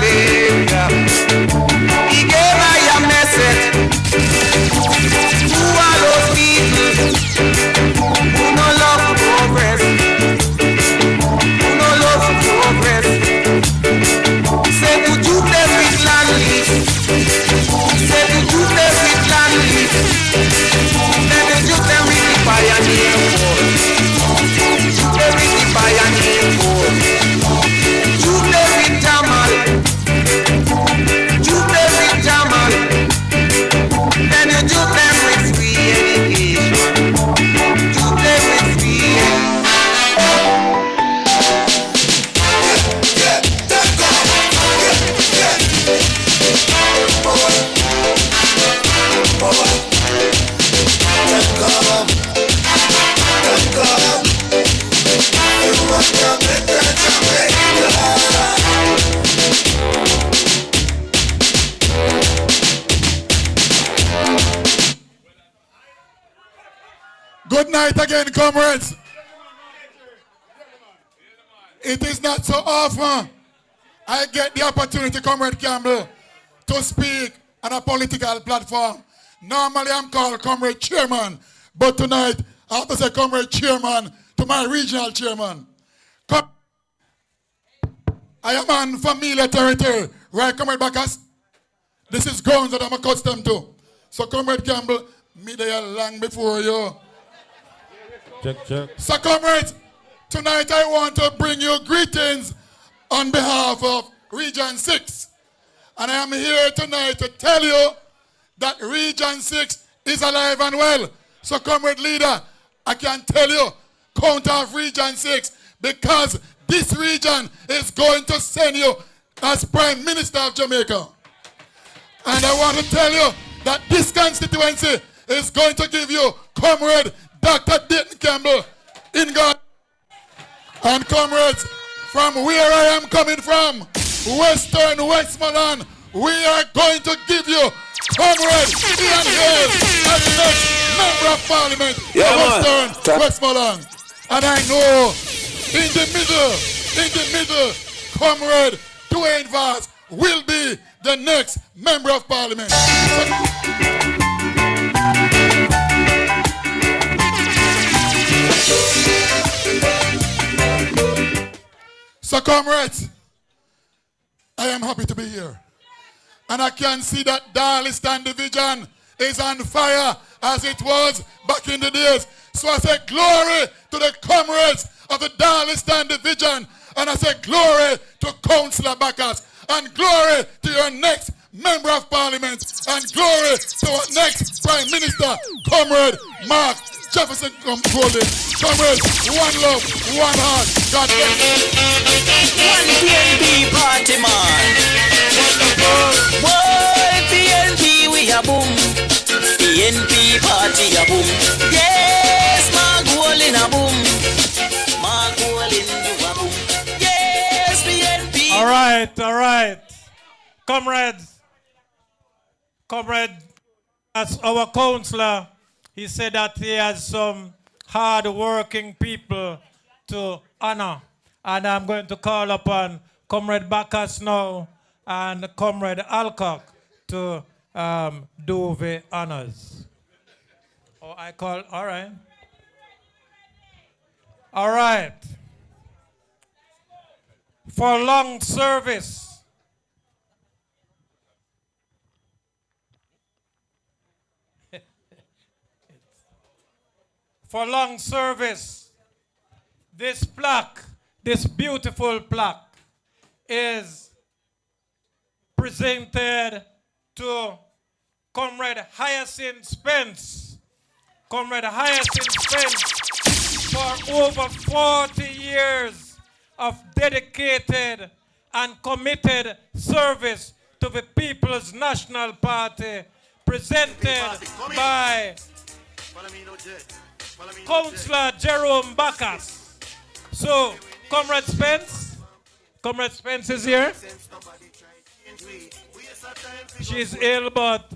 live. He gave I a message to all those people who no love progress, who no love progress. Say, would you bless with land lease? Say, would you bless with land lease? Then you tell me the pioneer force. You tell me the pioneer force. You play with Jamal. You play with Jamal. Then you do them with free education. You play with free. Good night again, comrades. It is not so often I get the opportunity, Comrade Campbell, to speak on a political platform. Normally I'm called Comrade Chairman, but tonight I have to say Comrade Chairman to my regional chairman. I am on familiar territory, right, Comrade Bacchus? This is grounds that I'm accustomed to. So, Comrade Campbell, me there long before you. Check. So, comrades, tonight I want to bring you greetings on behalf of Region 6. And I am here tonight to tell you that Region 6 is alive and well. So, comrade leader, I can tell you, count off Region 6, because this region is going to send you as Prime Minister of Jamaica. And I want to tell you that this constituency is going to give you Comrade Dr. Dayton Campbell in God. And comrades, from where I am coming from, Western Westmoreland, we are going to give you Comrade Ian Hill as the next Member of Parliament of Western Westmoreland. And I know in the middle, Comrade Dwayne Vaz will be the next Member of Parliament. So comrades, I am happy to be here. And I can see that Darliston Division is on fire as it was back in the days. So I say glory to the comrades of the Darliston Division. And I say glory to Councillor Bacchus. And glory to your next Member of Parliament. And glory to our next Prime Minister, Comrade Mark Jefferson Golden. Comrades, one love, one heart. God bless you. One PNP party man. Boy, PNP we a boom. PNP party a boom. Yes, my goal in a boom. My goal in you a boom. Yes, PNP. All right. Comrade, as our councillor, he said that he has some hard-working people to honor. And I'm going to call upon Comrade Bacchus now and Comrade Alcock to do the honors. Oh, all right. All right. For long service. For long service, this plaque, this beautiful plaque, is presented to Comrade Hyacinth Spence. Comrade Hyacinth Spence, for over 40 years of dedicated and committed service to the People's National Party, presented by Councillor Jerome Bacchus. So, Comrade Spence is here. She's ill, but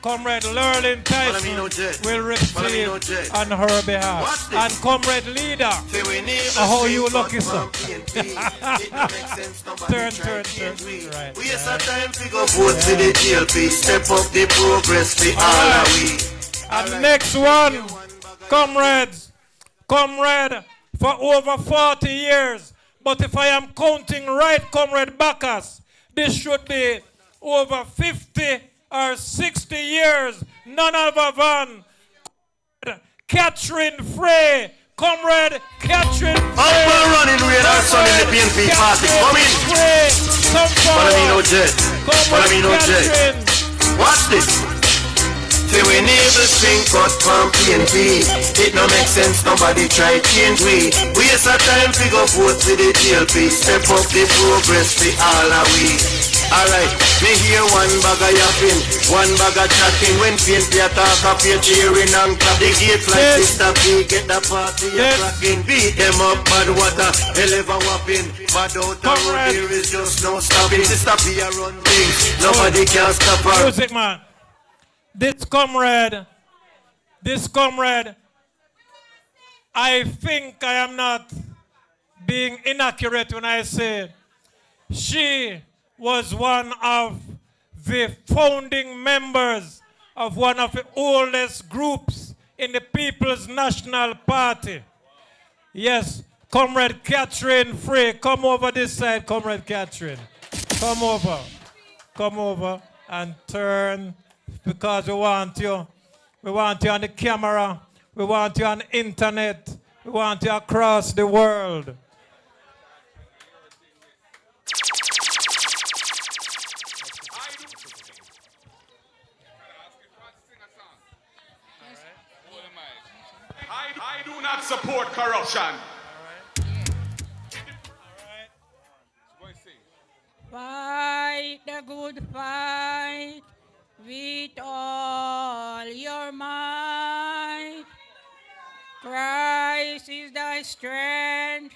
Comrade Lurlin Tyson will receive on her behalf. And Comrade Leader, how you lucky, sir. Turn. Right. We have time to go vote to the GLP, step up the progress for all of we. And next one, Comrade for over 40 years. But if I am counting right, Comrade Bacchus, this should be over 50 or 60 years. None other than Catherine Frey. Comrade Catherine Frey. Up and running radar son in the PNP party. Come in. Follow me no jet. Follow me no jet. Watch this. Say we never think but from PNP. It no make sense, nobody try change we. Waste our time to go vote for the GLP. Step up the progress for all of we. Alright, me hear one bag of yapping, one bag of chatting. When PNP attack up your cheering and clap. The gate like Sister P, get the party cracking. Beat them up, bad water, hell ever whopping. Bad out the road, there is just no stopping. Sister P a run things, nobody can stop her. Music man. This comrade, I think I am not being inaccurate when I say she was one of the founding members of one of the oldest groups in the People's National Party. Yes, Comrade Catherine Frey. Come over this side, Comrade Catherine. Come over and turn. Because we want you on the camera, we want you on the internet, we want you across the world. not support corruption. Fight the good fight with all your might. Christ is thy strength,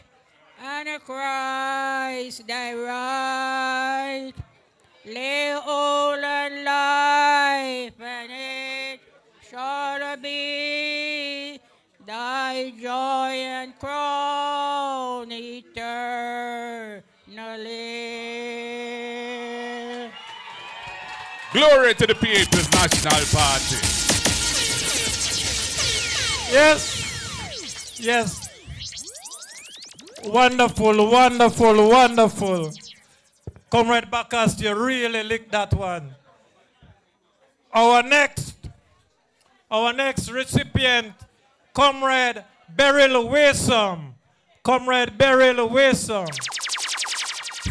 and Christ thy right. Lay all on life, and it shall be thy joy and crown eternally. Glory to the People's National Party. Yes. Yes. Wonderful, wonderful, wonderful. Comrade Bacchus, you really licked that one. Our next recipient, Comrade Beryl Wasom. Comrade Beryl Wasom.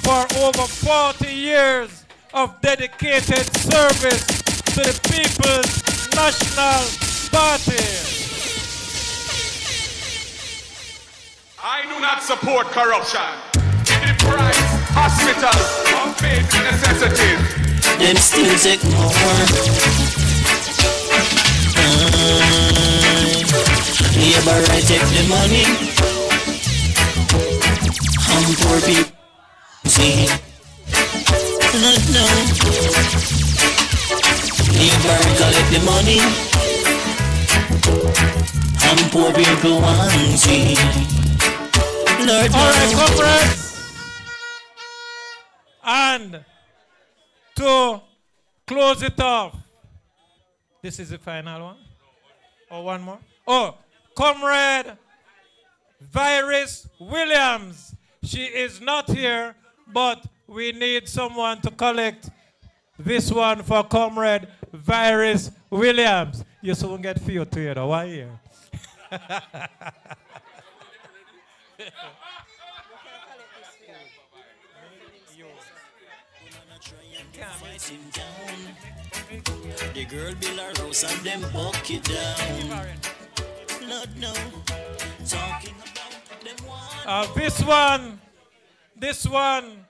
For over 40 years of dedicated service to the People's National Party. I do not support corruption. Enterprise, hospitals, unpaid necessities. Them still take more. Labor right take the money. Poor people see. Not now. Labor collect the money. Poor people want to see. Lord, all right, comrades. And to close it off, this is the final one. Or one more? Oh, Comrade Virus Williams. She is not here, but we need someone to collect this one for Comrade Virus Williams. You soon get few to you, why here? The girl build her house and them buck it down. Lord no, talking about them one. This one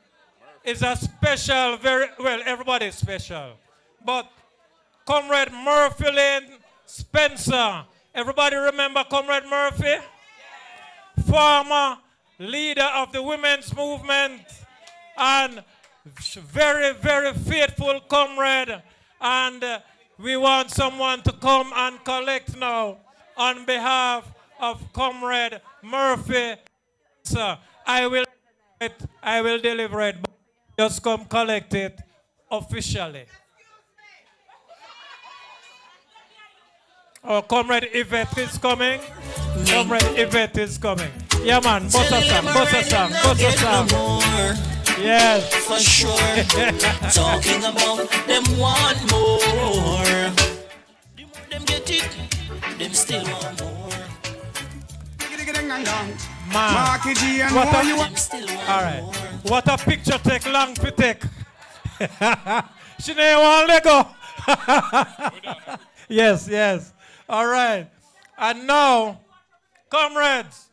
is a special, very well. Everybody is special, but Comrade Murphy Lane Spencer. Everybody remember Comrade Murphy, former leader of the women's movement, and very, very faithful comrade. And we want someone to come and collect now on behalf of Comrade Murphy. So I will deliver it, but just come collect it officially. Oh, Comrade Yvette is coming. Comrade Yvette is coming. Yeah, man. Bossa song. Yes. For sure. Talking about them want more. The more them get it, them still want more. Man. All right. What a picture take long to take. She didn't want to go. Yes. All right. And now, comrades,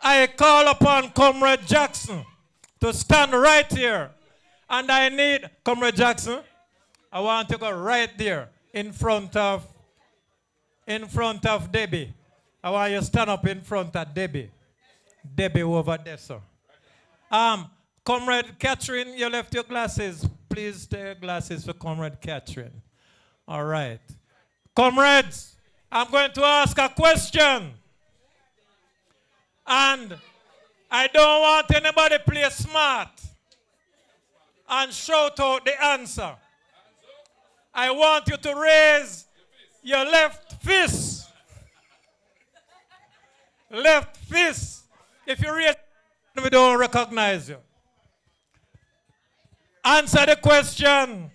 I call upon Comrade Jackson to stand right here. And I need, Comrade Jackson, I want to go right there in front of Debbie. I want you to stand up in front of Debbie. Debbie over there, sir. Comrade Catherine, you left your glasses. Please take your glasses for Comrade Catherine. All right. Comrades, I'm going to ask a question. And I don't want anybody to play smart and shout out the answer. I want you to raise your left fist. Left fist. If you raise, we don't recognize you. Answer the question,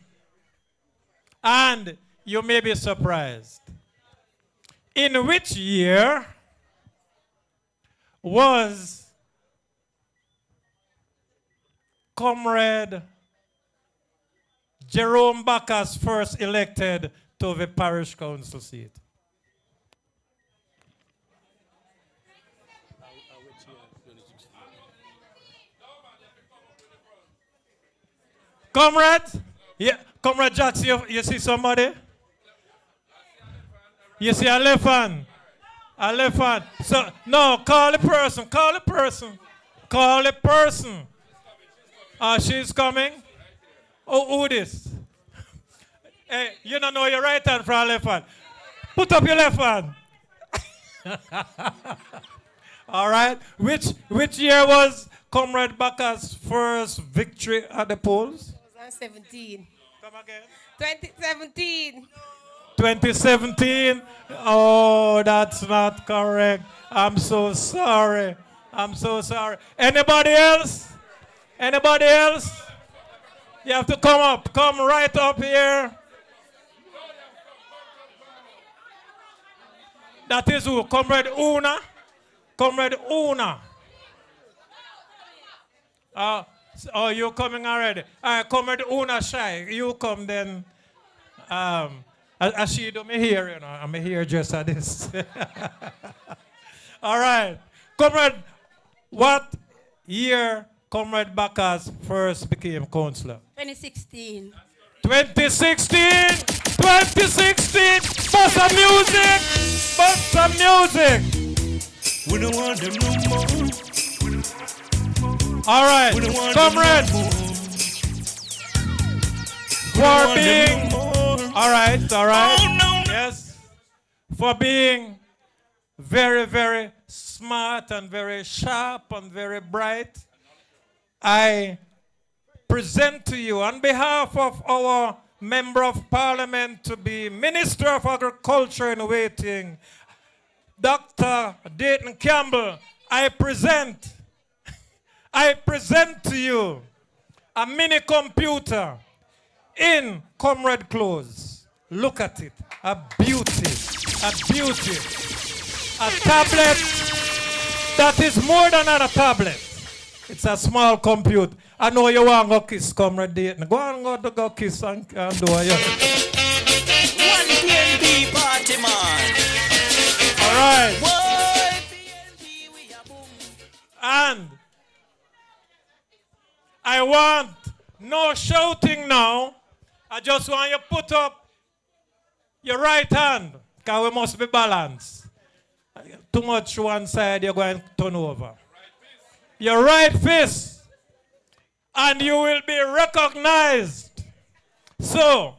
and you may be surprised. In which year was Comrade Jerome Bacchus first elected to the parish council seat? Comrade? Yeah, Comrade Jackson, you see somebody? You see a left hand? A left hand. So, no, call the person, call the person. Call the person. She's coming. Oh, who this? Hey, you don't know your right hand from left hand. Put up your left hand. All right. Which year was Comrade Baka's first victory at the polls? 2017. Come again. 2017. 2017. Oh, that's not correct. I'm so sorry. I'm so sorry. Anybody else? Anybody else? You have to come up. Come right up here. That is who? Comrade Una? Comrade Una. Oh, you're coming already. All right, Comrade Una Shy. You come then. As she do me here, you know. I'm here just at this. All right. Comrade, what year Comrade Baka's first became councillor? 2016. 2016! 2016! Bust some music! Bust some music! We don't want them no more. All right, comrade. For being... All right. Yes. For being very, very smart and very sharp and very bright, I present to you on behalf of our Member of Parliament to be Minister of Agriculture in waiting, Dr. Dayton Campbell, I present to you a mini computer in comrade clothes. Look at it, a beauty, a beauty. A tablet that is more than a tablet. It's a small computer. I know you want to go kiss Comrade Dayton. Go on, go kiss and do it. One PNP party man. All right. And I want no shouting now. I just want you to put up your right hand, because we must be balanced. Too much one side, you're going to turn over. Your right fist. And you will be recognized. So,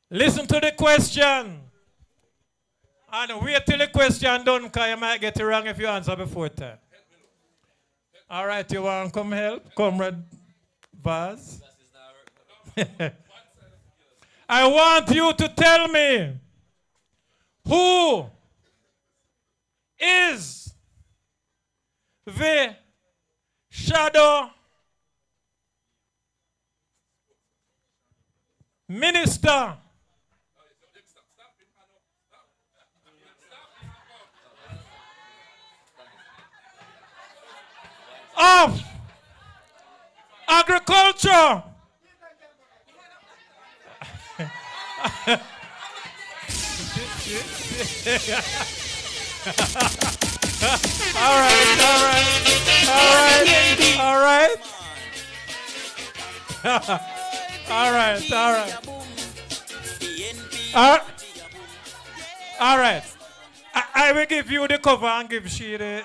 listen to the question. And wait till the question done, because you might get it wrong if you answer before time. All right, you want to come help? Comrade Vaz? I want you to tell me who is the shadow minister of agriculture. All right. I will give you the cover and give she the...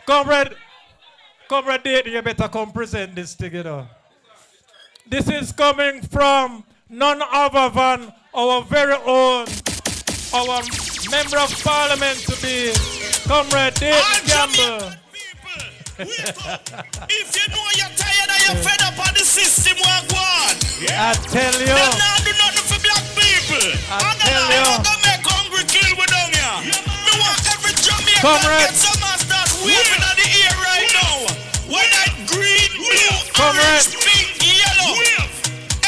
Comrade Dayton, you better come present this thing, you know. This is coming from none other than our very own, our Member of Parliament to be Comrade Dayton Campbell. If you know you're tired and you're fed up on the system, we're going. I tell you. Them not do nothing for black people. I tell you. I'm gonna make hungry kill with them here. Me want every Jamaican Comrade. get some and start waving at the air right now. Whether it's green, blue, Comrade. orange, pink, yellow.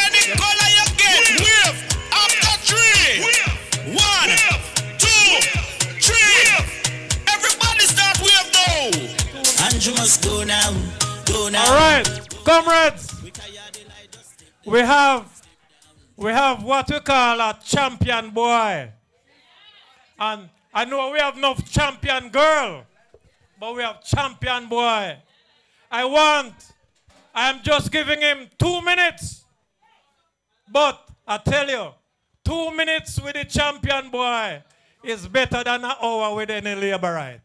Any color you get, wave. After three. 1, 2, 3. Everybody start wave now. And you must go now. Go now. All right, comrades. We have what we call a champion boy. And I know we have no champion girl, but we have champion boy. I'm just giving him 2 minutes. But I tell you, 2 minutes with the champion boy is better than an hour with any laborite.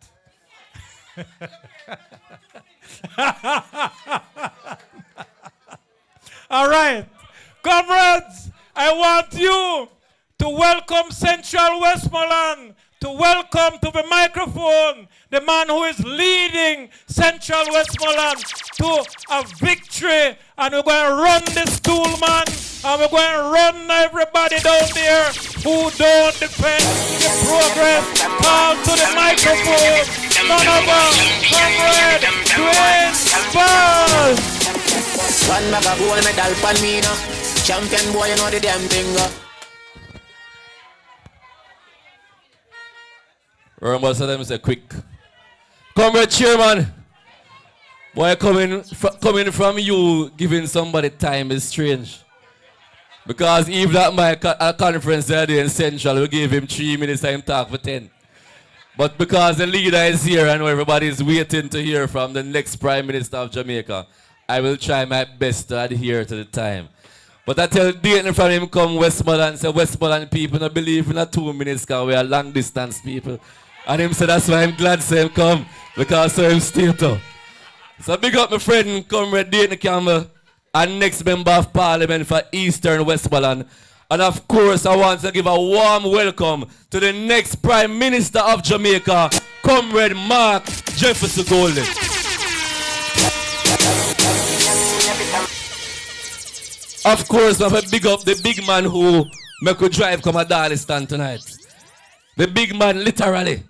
All right. Comrades, I want you to welcome Central Westmoreland, to welcome to the microphone the man who is leading Central Westmoreland to a victory. And we're going to run this stool, man. And we're going to run everybody down there who don't defend the progress. Call to the microphone. None other, Comrade Dwayne Ball. One bag of gold medal pan me now. Champion boy, you know the damn thing. Remember, so them say quick. Comrade Chairman, boy, coming from you giving somebody time is strange. Because even at my conference there in Central, we gave him 3 minutes time talk for 10. But because the leader is here and everybody is waiting to hear from the next Prime Minister of Jamaica, I will try my best to adhere to the time. But I tell Dayton from him come Westmoreland, say Westmoreland people don't believe in a 2 minutes because we are long distance people. And him say that's why I'm glad to him come, because so him stay too. So big up my friend, Comrade Dayton Campbell, and next member of Parliament for Eastern Westmoreland. And of course, I want to give a warm welcome to the next Prime Minister of Jamaica, Comrade Mark Jefferson Golden. Of course, I have to big up the big man who make a drive come at Darliston tonight. The big man, literally.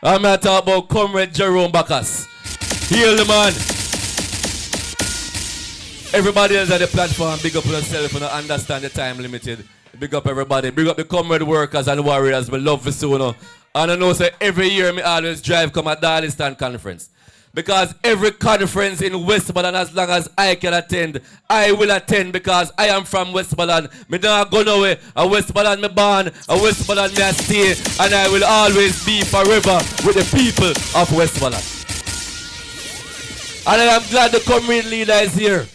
I'm going to talk about Comrade Jerome Bacchus. Hail the man. Everybody else at the platform, big up yourself and understand the time limited. Big up everybody. Big up the comrade workers and warriors. We love this soon. And I know say every year me always drive come at Darliston conference. Because every conference in Westmoreland, as long as I can attend, I will attend because I am from Westmoreland. Me don't go nowhere. A Westmoreland me born, a Westmoreland me I stay, and I will always be forever with the people of Westmoreland. And I am glad the comrade leader is here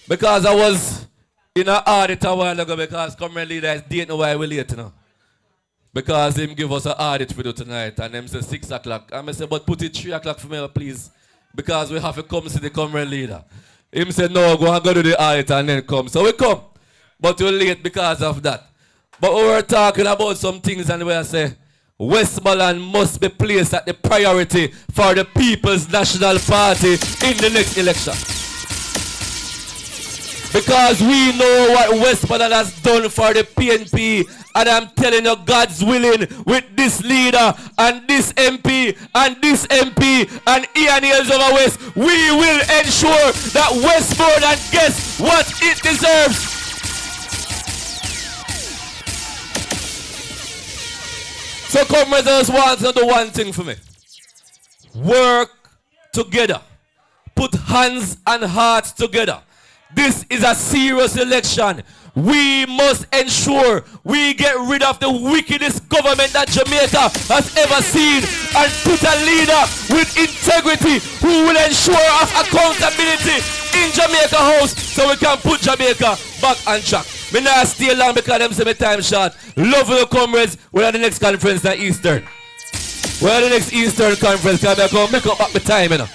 because I was in an audit a while ago because comrade leader is dating why we're late now. Because him give us an audit for do tonight and him say 6 o'clock. And I say, but put it 3 o'clock for me, please. Because we have to come see the comrade leader. Him said, no, go and go to the audit and then come. So we come. But we're late because of that. But we were talking about some things and we say, Westmoreland must be placed at the priority for the People's National Party in the next election. Because we know what Westmoreland has done for the PNP. And I'm telling you, God's willing, with this leader and this MP and this MP and Ian Hills over West, we will ensure that Westmoreland gets what it deserves. So comrades, I just want to do one thing for me. Work together. Put hands and hearts together. This is a serious election. We must ensure we get rid of the wickedest government that Jamaica has ever seen and put a leader with integrity who will ensure us accountability in Jamaica House so we can put Jamaica back on track. Me not stay long because them say my time short. Love you, comrades. We're at the next conference at Eastern. We're at the next Eastern conference because I'm going to make up back my time, you know.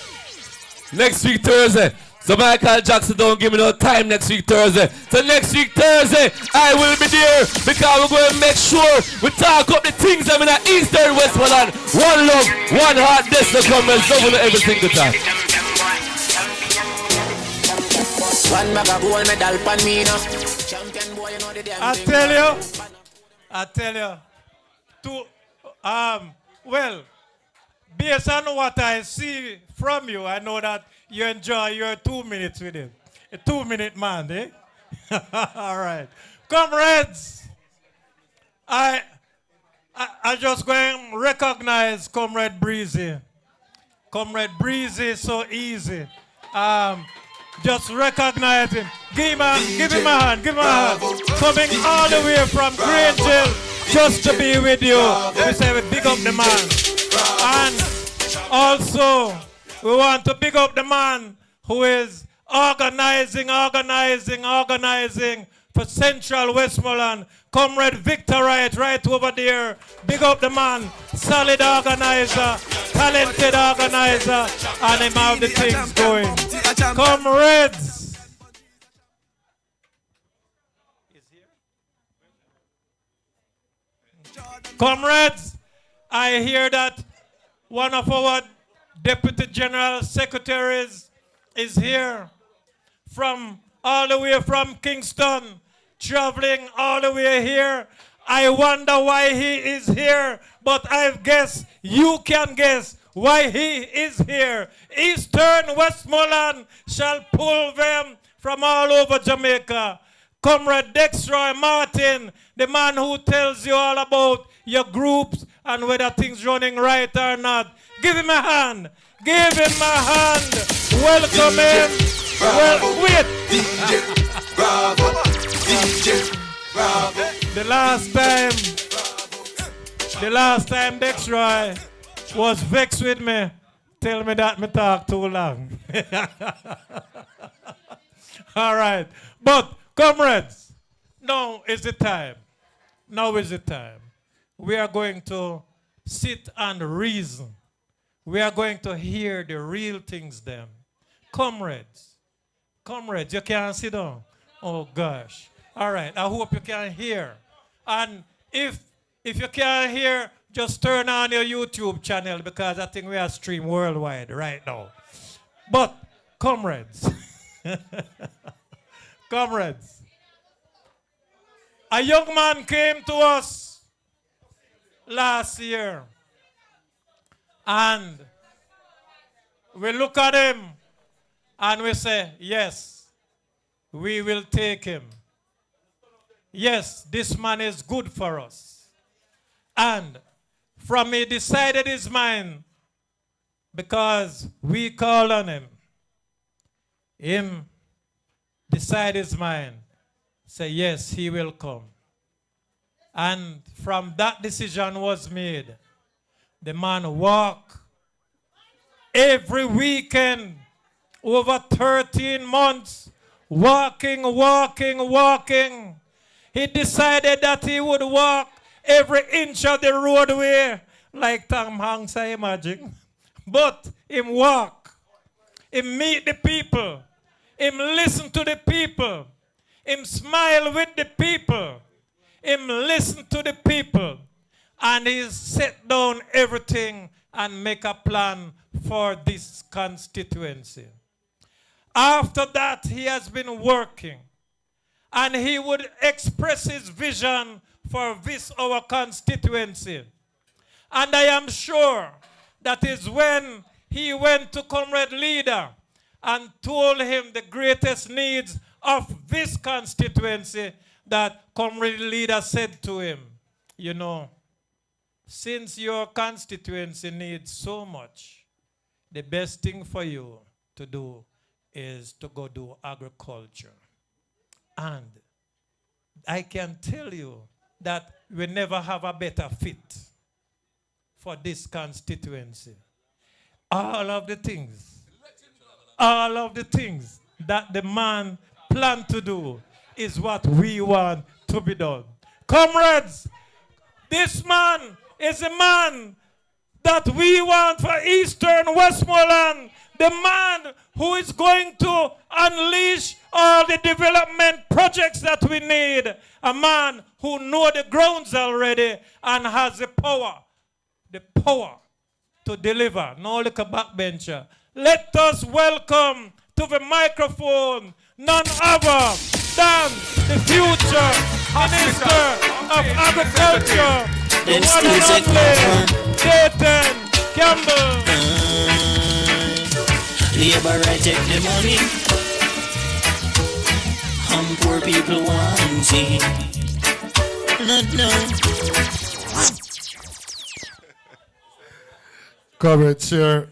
Next week, Thursday. So Michael Jackson don't give me no time next week Thursday. So next week Thursday, I will be there because we're going to make sure we talk up the things that in the Eastern Westmoreland. One love, one heart, destiny comrades, love every single time. I tell you, well, based on what I see from you, I know that you enjoy your 2 minutes with him. A 2-minute man, eh? All right. Comrades, I just going to recognize Comrade Breezy. Comrade Breezy is so easy. Just recognize him. Give him a hand. Give him a hand. Coming all the way from Green Hill just to be with you. We say we big up the man. And also, we want to big up the man who is organizing for Central Westmoreland. Comrade Victor right over there. Big up the man. Solid organizer, talented organizer, and him have the things going. Comrades. Comrades, I hear that one of our Deputy General Secretaries is here from all the way from Kingston, traveling all the way here. I wonder why he is here, but I guess you can guess why he is here. Eastern Westmoreland shall pull them from all over Jamaica. Comrade Dexroy Martin, the man who tells you all about your groups and whether things running right or not. Give him a hand. Give him a hand. Welcome him. Well, wait. DJ Bravo. DJ Bravo. The last time Dexroy was vexed with me, tell me that me talk too long. All right. But comrades, now is the time. Now is the time. We are going to sit and reason. We are going to hear the real things then. Comrades, you can sit down. Oh gosh. All right, I hope you can hear. And if you can't hear, just turn on your YouTube channel because I think we are streamed worldwide right now. But comrades, comrades, a young man came to us last year, and we look at him and we say, yes, we will take him. Yes, this man is good for us. And from he decided his mind, because we called on him decide his mind, say yes, he will come. And from that decision was made, the man walked every weekend over 13 months, walking. He decided that he would walk every inch of the roadway like Tom Hanks, I imagine. But him walk, him meet the people, him listen to the people, him smile with the people, him listen to the people, and he set down everything and make a plan for this constituency. After that, he has been working, and he would express his vision for this, our constituency. And I am sure that is when he went to Comrade Leader and told him the greatest needs of this constituency, that Comrade Leader said to him, you know, since your constituency needs so much, the best thing for you to do is to go do agriculture. And I can tell you that we never have a better fit for this constituency. All of the things that the man planned to do is what we want to be done. Comrades, this man is a man that we want for Eastern Westmoreland, the man who is going to unleash all the development projects that we need, a man who knows the grounds already and has the power to deliver. No little backbencher. Let us welcome to the microphone none other than the future Minister of Agriculture, the one and only Dayton Campbell. Labor right take the money, poor people want it. Not now. Comrade Chair,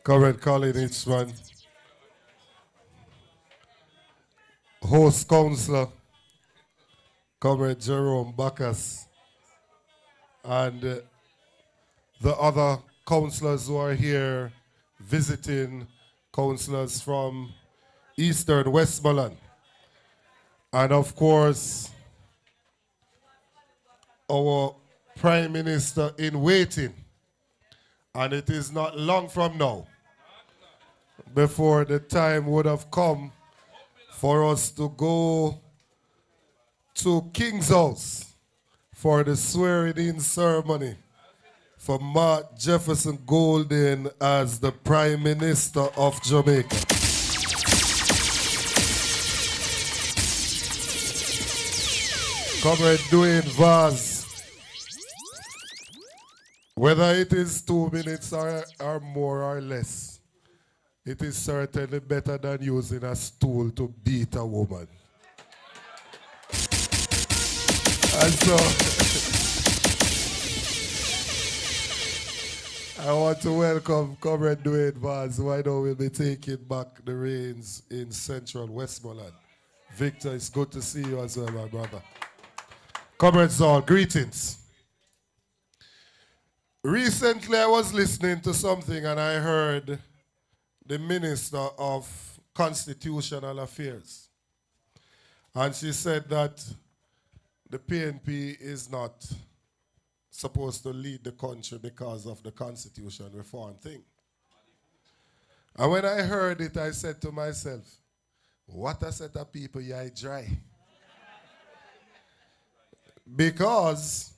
Comrade Colin Hitchman, Host Councillor, Comrade Jerome Bacchus, and the other councillors who are here visiting councillors from Eastern Westmoreland. And of course, our Prime Minister in waiting. And it is not long from now before the time would have come for us to go to King's House for the swearing-in ceremony for Mark Jefferson Golden as the Prime Minister of Jamaica. Comrade Dwayne Vaz, whether it is 2 minutes or more or less, it is certainly better than using a stool to beat a woman. And so, I want to welcome Comrade Dwayne Vaz, who I know will be taking back the reins in Central Westmoreland. Victor, it's good to see you as well, my brother. Comrades all, greetings. Recently, I was listening to something and I heard the Minister of Constitutional Affairs. And she said that the PNP is not supposed to lead the country because of the Constitution reform thing. And when I heard it, I said to myself, what a set of people you dry. Because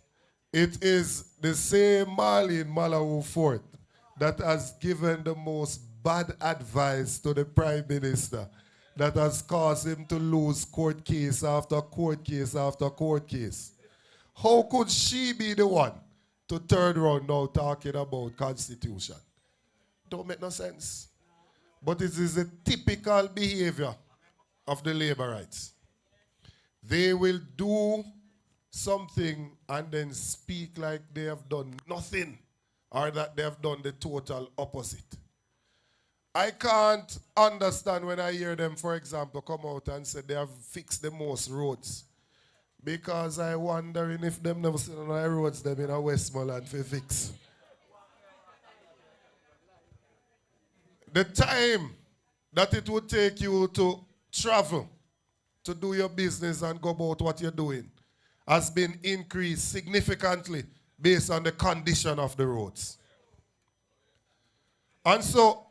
it is the same Marlene Malawu Fort that has given the most bad advice to the Prime Minister that has caused him to lose court case after court case after court case. How could she be the one to turn around now talking about Constitution? Don't make no sense. But it is a typical behavior of the labor rights. They will do something and then speak like they have done nothing or that they have done the total opposite. I can't understand when I hear them, for example, come out and say they have fixed the most roads. Because I wondering if them never seen on the roads them in a Westmoreland for fix. The time that it would take you to travel, to do your business and go about what you're doing, has been increased significantly based on the condition of the roads. And so,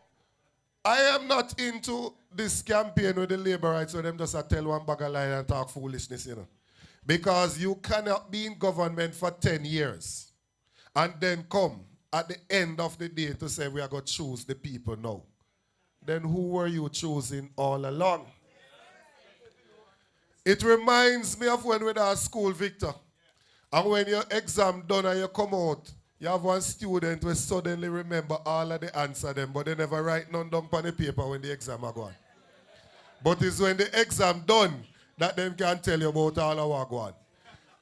I am not into this campaign with the labor rights where them just tell one bag of lie and talk foolishness, you know. Because you cannot be in government for 10 years and then come at the end of the day to say we are going to choose the people now. Then who were you choosing all along? It reminds me of when we were at school, Victor. And when your exam done and you come out, you have one student who suddenly remember all of the answer them, but they never write none down on the paper when the exam are gone. But it's when the exam done that them can tell you about all of what gone.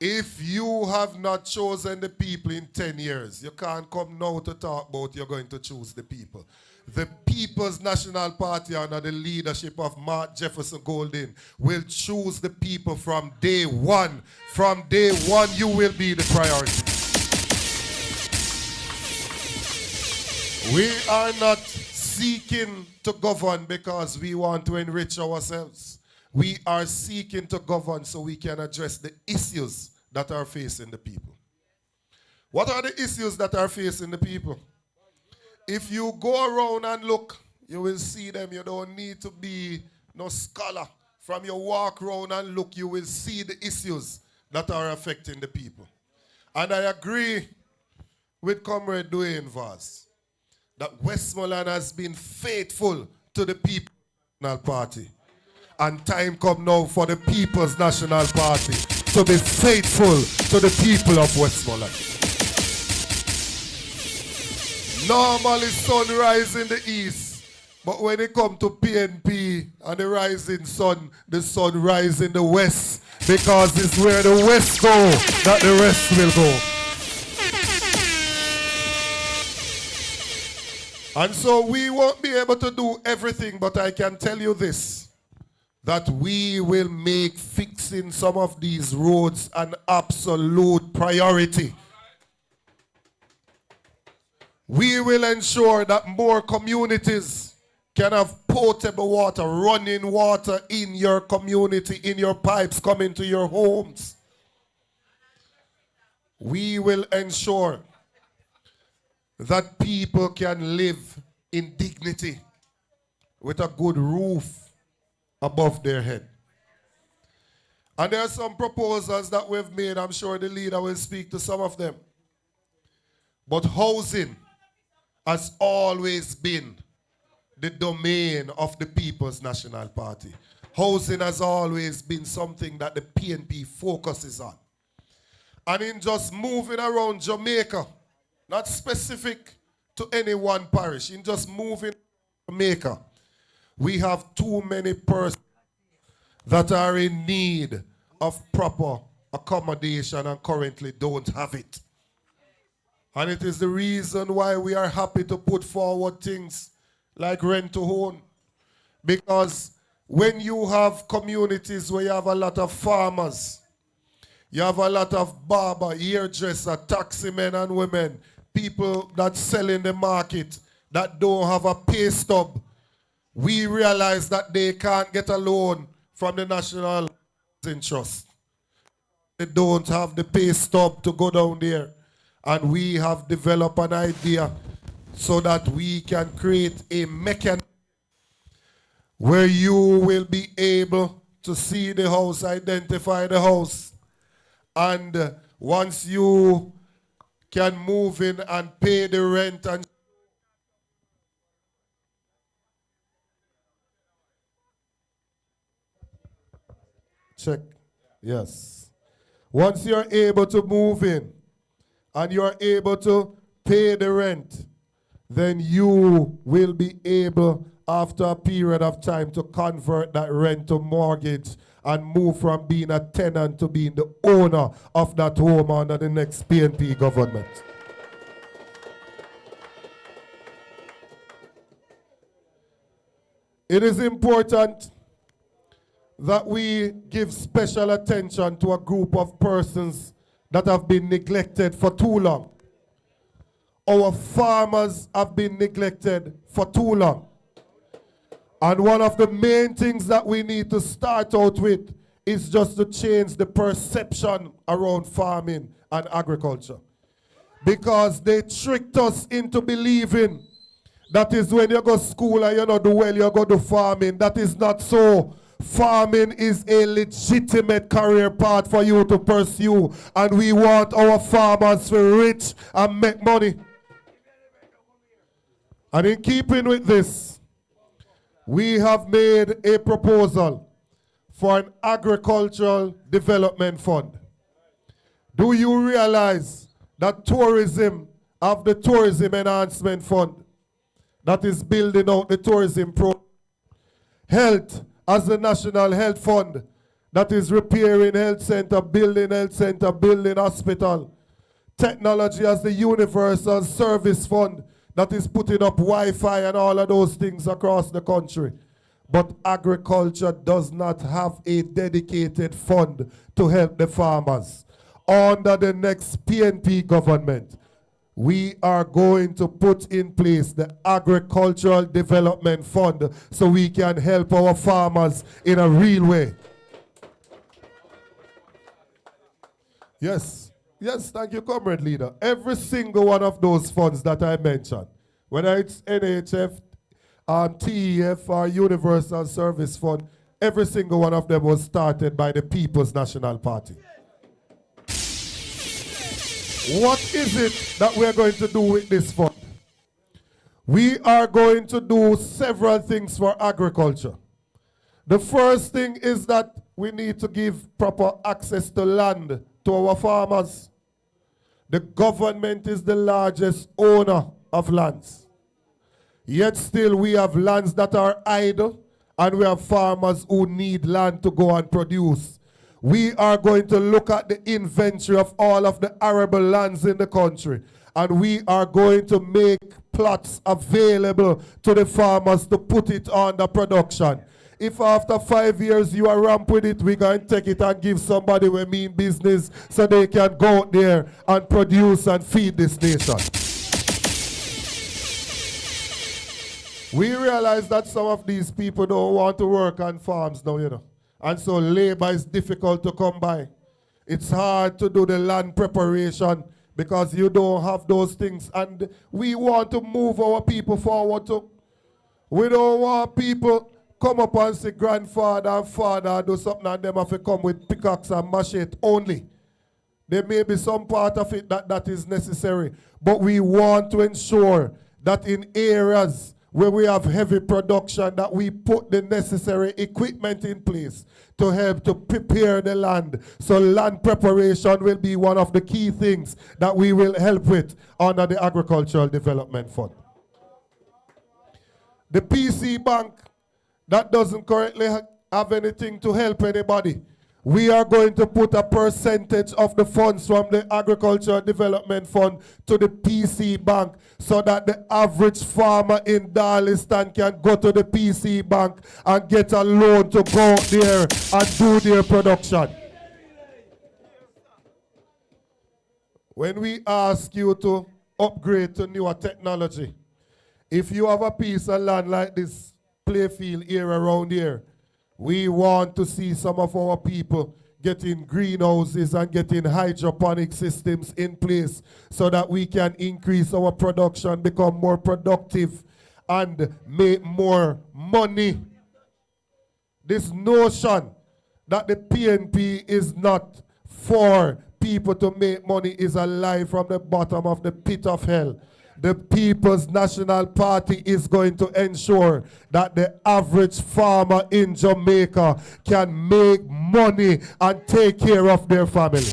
If you have not chosen the people in 10 years, you can't come now to talk about you're going to choose the people. The People's National Party under the leadership of Mark Jefferson Golden will choose the people from day one. From day one, you will be the priority. We are not seeking to govern because we want to enrich ourselves. We are seeking to govern so we can address the issues that are facing the people. What are the issues that are facing the people? If you go around and look, you will see them. You don't need to be no scholar. From your walk around and look, you will see the issues that are affecting the people. And I agree with Comrade Dwayne Vaz that Westmoreland has been faithful to the People's National Party. And time come now for the People's National Party to be faithful to the people of Westmoreland. Normally sun rise in the east, but when it comes to PNP and the rising sun rise in the west, because it's where the west go that the rest will go. And so we won't be able to do everything, but I can tell you this, that we will make fixing some of these roads an absolute priority. We will ensure that more communities can have potable water, running water in your community, in your pipes coming to your homes. We will ensure that people can live in dignity with a good roof above their head. And there are some proposals that we've made. I'm sure the leader will speak to some of them. But housing has always been the domain of the People's National Party. Housing has always been something that the PNP focuses on. And in just moving around Jamaica, not specific to any one parish, in just moving Jamaica, we have too many persons that are in need of proper accommodation and currently don't have it. And it is the reason why we are happy to put forward things like rent to own. Because when you have communities where you have a lot of farmers, you have a lot of barber, hairdresser, taxi men and women, people that sell in the market that don't have a pay stub, we realize that they can't get a loan from the National Housing Trust. They don't have the pay stub to go down there. And we have developed an idea so that we can create a mechanism where you will be able to see the house, identify the house, and once you can move in and pay the rent and check, yes. Once you're able to move in and you're able to pay the rent, then you will be able, after a period of time, to convert that rent to mortgage and move from being a tenant to being the owner of that home under the next PNP government. It is important that we give special attention to a group of persons that have been neglected for too long. Our farmers have been neglected for too long. And one of the main things that we need to start out with is just to change the perception around farming and agriculture. Because they tricked us into believing that is when you go to school and you don't do well, you go to farming. That is not so. Farming is a legitimate career path for you to pursue. And we want our farmers to be rich and make money. And in keeping with this, we have made a proposal for an agricultural development fund. Do you realize that tourism have the tourism enhancement fund that is building out the tourism program? Health as the National Health Fund that is repairing health center, building hospital. Technology as the Universal Service Fund that is putting up Wi-Fi and all of those things across the country. But agriculture does not have a dedicated fund to help the farmers. Under the next PNP government, we are going to put in place the Agricultural Development Fund so we can help our farmers in a real way. Yes. Yes, thank you, Comrade Leader. Every single one of those funds that I mentioned, whether it's NHF, TEF, or Universal Service Fund, every single one of them was started by the People's National Party. What is it that we're going to do with this fund? We are going to do several things for agriculture. The first thing is that we need to give proper access to land to our farmers. The government is the largest owner of lands. Yet still we have lands that are idle and we have farmers who need land to go and produce. We are going to look at the inventory of all of the arable lands in the country, and we are going to make plots available to the farmers to put it under production. If after 5 years you are ramp with it, we're going to take it and give somebody who mean business so they can go out there and produce and feed this nation. We realize that some of these people don't want to work on farms now, you know. And so labor is difficult to come by. It's hard to do the land preparation because you don't have those things. And we want to move our people forward too. We don't want people come up and say grandfather and father do something and them have to come with pickaxe and machete only. There may be some part of it that is necessary. But we want to ensure that in areas where we have heavy production, that we put the necessary equipment in place to help to prepare the land. So land preparation will be one of the key things that we will help with under the Agricultural Development Fund. The PC Bank, that doesn't currently have anything to help anybody. We are going to put a percentage of the funds from the Agricultural Development Fund to the PC Bank so that the average farmer in Darliston can go to the PC Bank and get a loan to go out there and do their production. When we ask you to upgrade to newer technology, if you have a piece of land like this playfield here around here, we want to see some of our people getting greenhouses and getting hydroponic systems in place so that we can increase our production, become more productive, and make more money. This notion that the PNP is not for people to make money is a lie from the bottom of the pit of hell. The People's National Party is going to ensure that the average farmer in Jamaica can make money and take care of their family.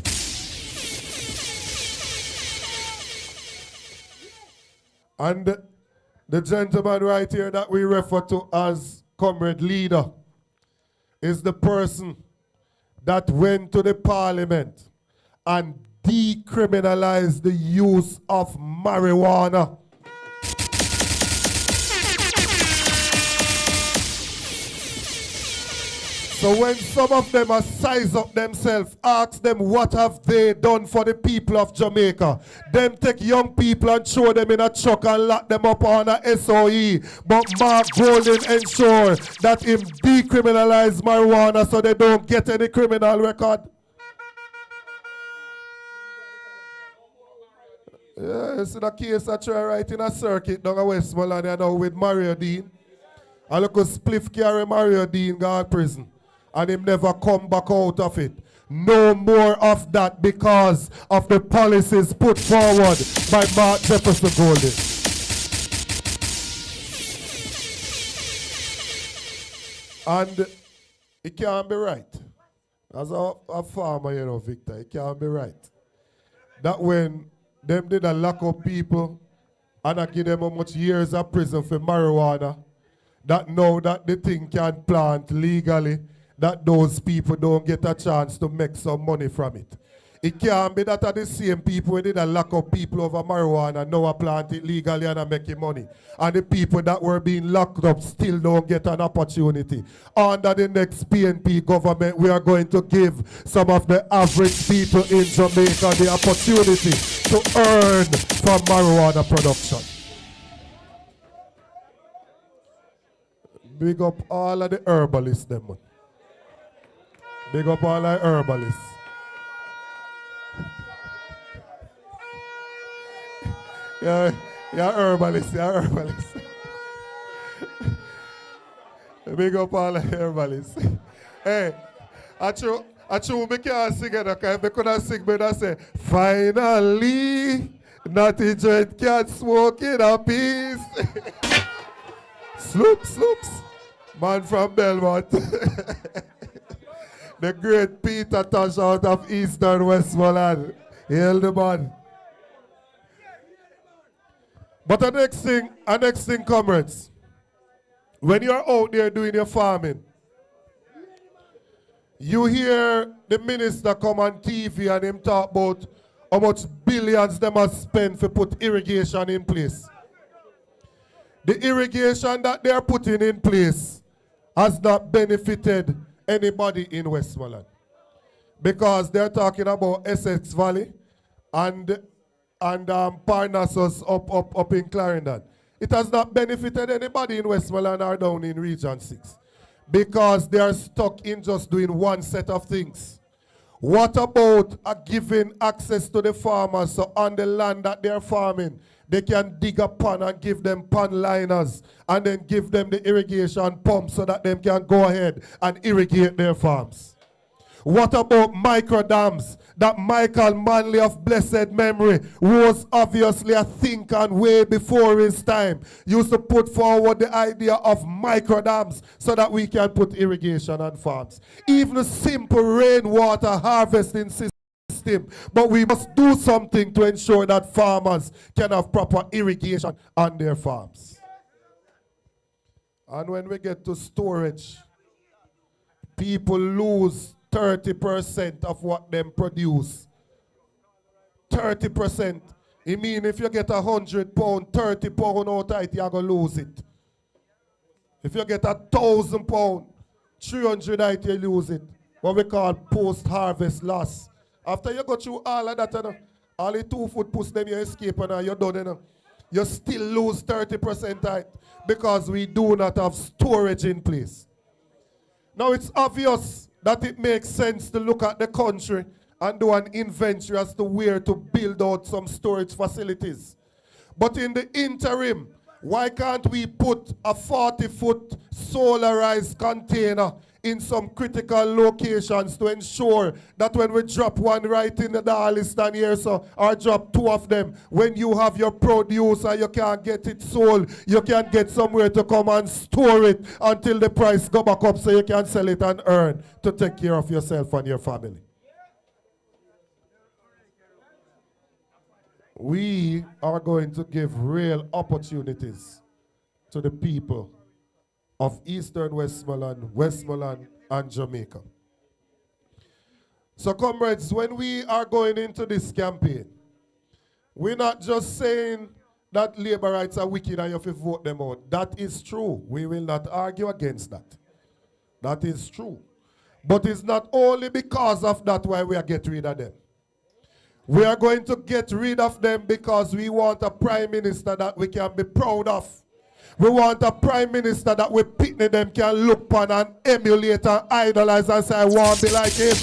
And the gentleman right here that we refer to as Comrade Leader is the person that went to the parliament and decriminalize the use of marijuana. So when some of them are size up themselves, ask them what have they done for the people of Jamaica. Them take young people and throw them in a truck and lock them up on a SOE. But Mark Golden ensure that him decriminalize marijuana so they don't get any criminal record. Yeah, you see the case I try right in a circuit down at Westmoreland and now with Mario Dean. I look at Spliff carry Mario Dean go to prison. And him never come back out of it. No more of that because of the policies put forward by Mark Jefferson Golden. And it can't be right. As a farmer, you know, Victor, it can't be right. That when them did a lock up people and I give them how much years of prison for marijuana, that now that the thing can plant legally, that those people don't get a chance to make some money from it. It can't be that are the same people who did a lock up people over marijuana now are plant it legally and are making money. And the people that were being locked up still don't get an opportunity. Under the next PNP government, we are going to give some of the average people in Jamaica the opportunity to earn from marijuana production. Big up all of the herbalists, them. Big up all the herbalists. Yeah, herbalists, herbalists. Big up all the herbalists. Hey, I true me can't sing it, okay? If I couldn't sing, but I say, finally, Natty Dread can't smoke in a peace. Sloops. Man from Belmont. The great Peter Tosh out of Eastern Westmoreland. Hail the man. But the next thing, comrades, when you're out there doing your farming, you hear the minister come on TV and him talk about how much billions they must spend to put irrigation in place. The irrigation that they're putting in place has not benefited anybody in Westmoreland. Because they're talking about Essex Valley and Parnassus up in Clarendon. It has not benefited anybody in Westmoreland or down in Region 6 because they are stuck in just doing one set of things. What about giving access to the farmers so on the land that they are farming, they can dig a pond and give them pond liners and then give them the irrigation pump so that they can go ahead and irrigate their farms? What about micro dams that Michael Manley of blessed memory, who was obviously a thinker way before his time, used to put forward the idea of micro dams so that we can put irrigation on farms. Even a simple rainwater harvesting system. But we must do something to ensure that farmers can have proper irrigation on their farms. And when we get to storage, people lose 30% of what them produce. 30%. I mean, if you get 100 pounds, 30 pounds out of it, you're going to lose it. If you get 1,000 pounds, 300 out of it, you lose it. What we call post-harvest loss. After you go through all of that, all the 2 foot push them, you escape and you're done. You still lose 30% of it because we do not have storage in place. Now it's obvious that it makes sense to look at the country and do an inventory as to where to build out some storage facilities. But in the interim, why can't we put a 40-foot solarized container in some critical locations to ensure that when we drop one right in the Darliston here, so, or drop 2 of them, when you have your produce and you can't get it sold, you can get somewhere to come and store it until the price go back up so you can sell it and earn to take care of yourself and your family. We are going to give real opportunities to the people of Eastern Westmoreland, and Jamaica. So comrades, when we are going into this campaign, we're not just saying that labor rights are wicked and you have to vote them out. That is true. We will not argue against that. That is true. But it's not only because of that why we are getting rid of them. We are going to get rid of them because we want a prime minister that we can be proud of. We want a prime minister that we picnic them can look upon and emulate and idolize and say, I want to be like him.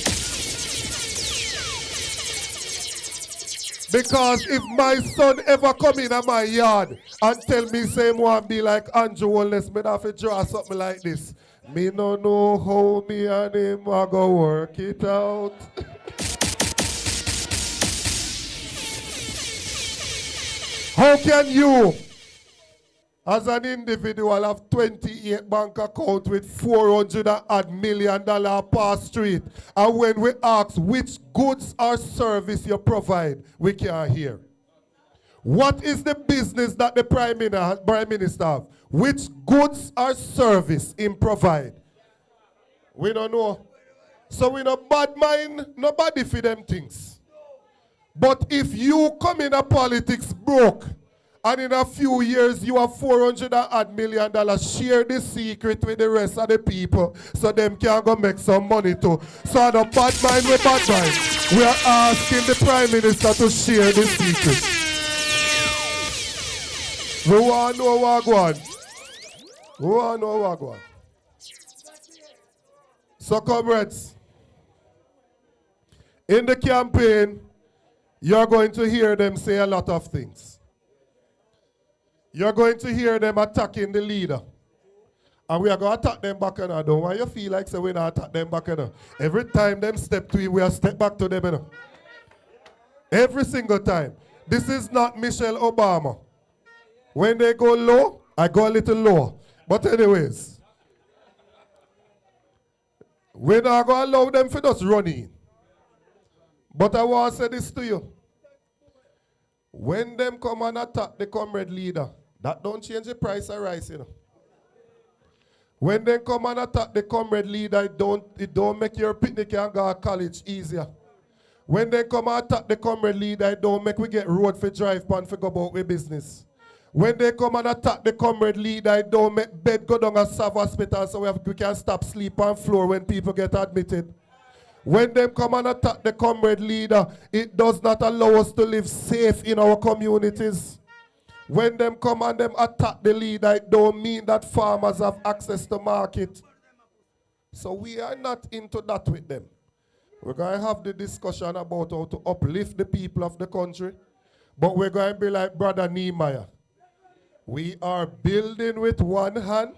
Because if my son ever come in my yard and tell me say want to be like Andrew Wallace, me have to draw something like this. Me no know how me and him are going to work it out. How can you, as an individual, have 28 bank account with $400 million per street, and when we ask which goods or service you provide, we can't hear? What is the business that the Prime Minister have? Which goods or service him provide? We don't know. So we don't bad mind nobody for them things. But if you come in a politics broke, and in a few years you have $400 million, share the secret with the rest of the people so them can go make some money too. So I don't bad mind with bad mind. We are asking the Prime Minister to share the secret. We want to know what going on. We want to know what going on. So comrades, in the campaign, you're going to hear them say a lot of things. You're going to hear them attacking the leader. And we are going to attack them back. Don't want you feel like so we don't attack them back. Every time them step to it, we are step back to them. Every single time. This is not Michelle Obama. When they go low, I go a little lower. But anyways, we're not going to allow them for just running. But I want to say this to you. When them come and attack the comrade leader, that don't change the price of rice, When they come and attack the comrade leader, it don't make your picnic and go to college easier. When they come and attack the comrade leader, it don't make we get road for drive pan for go about with business. When they come and attack the comrade leader, it don't make bed go down a Sav hospital so we can stop sleep on floor when people get admitted. When they come and attack the comrade leader, it does not allow us to live safe in our communities. When them come and them attack the leader, it don't mean that farmers have access to market. So we are not into that with them. We're going to have the discussion about how to uplift the people of the country. But we're going to be like Brother Nehemiah. We are building with one hand,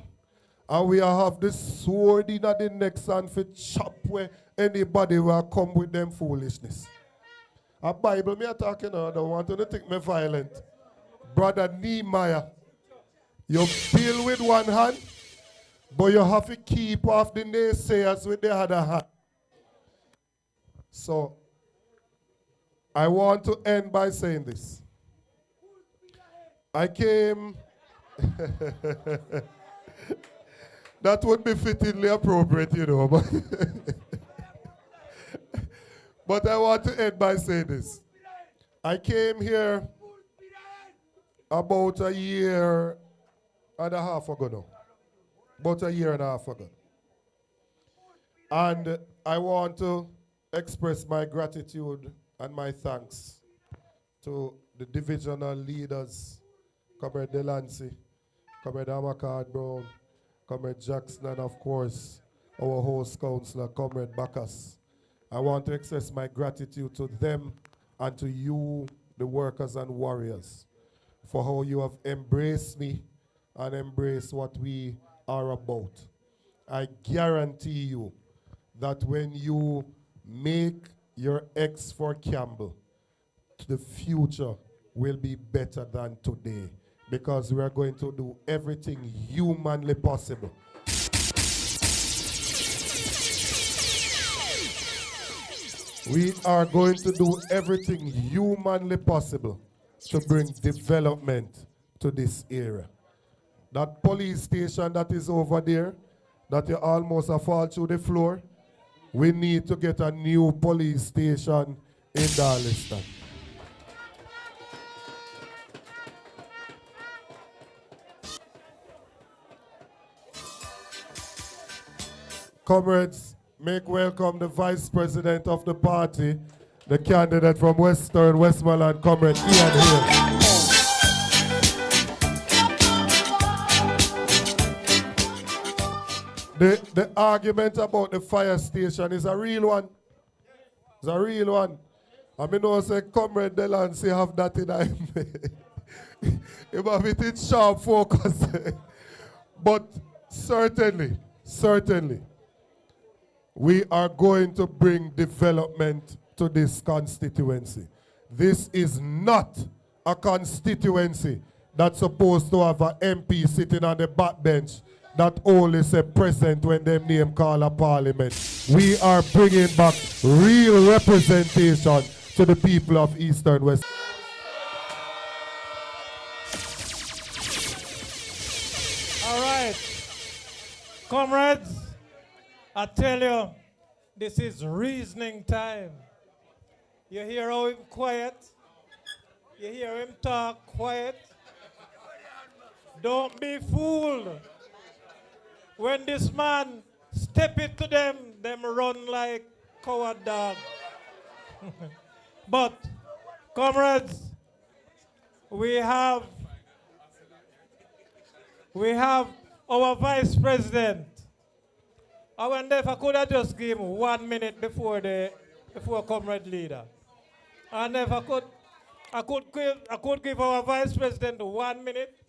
and we have the sword in the next hand for chop where anybody will come with them foolishness. A Bible me talking, I don't want to think me violent. Brother Nehemiah, you build with one hand, but you have to keep off the naysayers with the other hand. So, I want to end by saying this. I came, that would be fittingly appropriate, you know, but I want to end by saying this. I came here about a year and a half ago now. About a year and a half ago. And I want to express my gratitude and my thanks to the divisional leaders, Comrade Delancey, Comrade Amakard Brown, Comrade Jackson, and of course, our host counselor, Comrade Bacchus. I want to express my gratitude to them and to you, the workers and warriors, for how you have embraced me and embraced what we are about. I guarantee you that when you make your X for Campbell, the future will be better than today, because we are going to do everything humanly possible. We are going to do everything humanly possible to bring development to this area. That police station that is over there, that you almost have fall through the floor, we need to get a new police station in Darliston. Comrades, make welcome the Vice President of the party, the candidate from Western Westmoreland, Comrade Ian Hill. The argument about the fire station is a real one. It's a real one. I mean, I say, Comrade Delancey have that in him. He have it in sharp focus. But certainly, we are going to bring development to this constituency. This is not a constituency that's supposed to have an MP sitting on the backbench that only say present when them name call a parliament. We are bringing back real representation to the people of Eastern West. All right, comrades, I tell you, this is reasoning time. You hear how him quiet? You hear him talk quiet? Don't be fooled. When this man step into them run like coward dog. But, comrades, we have our Vice President. I wonder if I could have just give him 1 minute before Comrade Leader. And if I could give our Vice President 1 minute.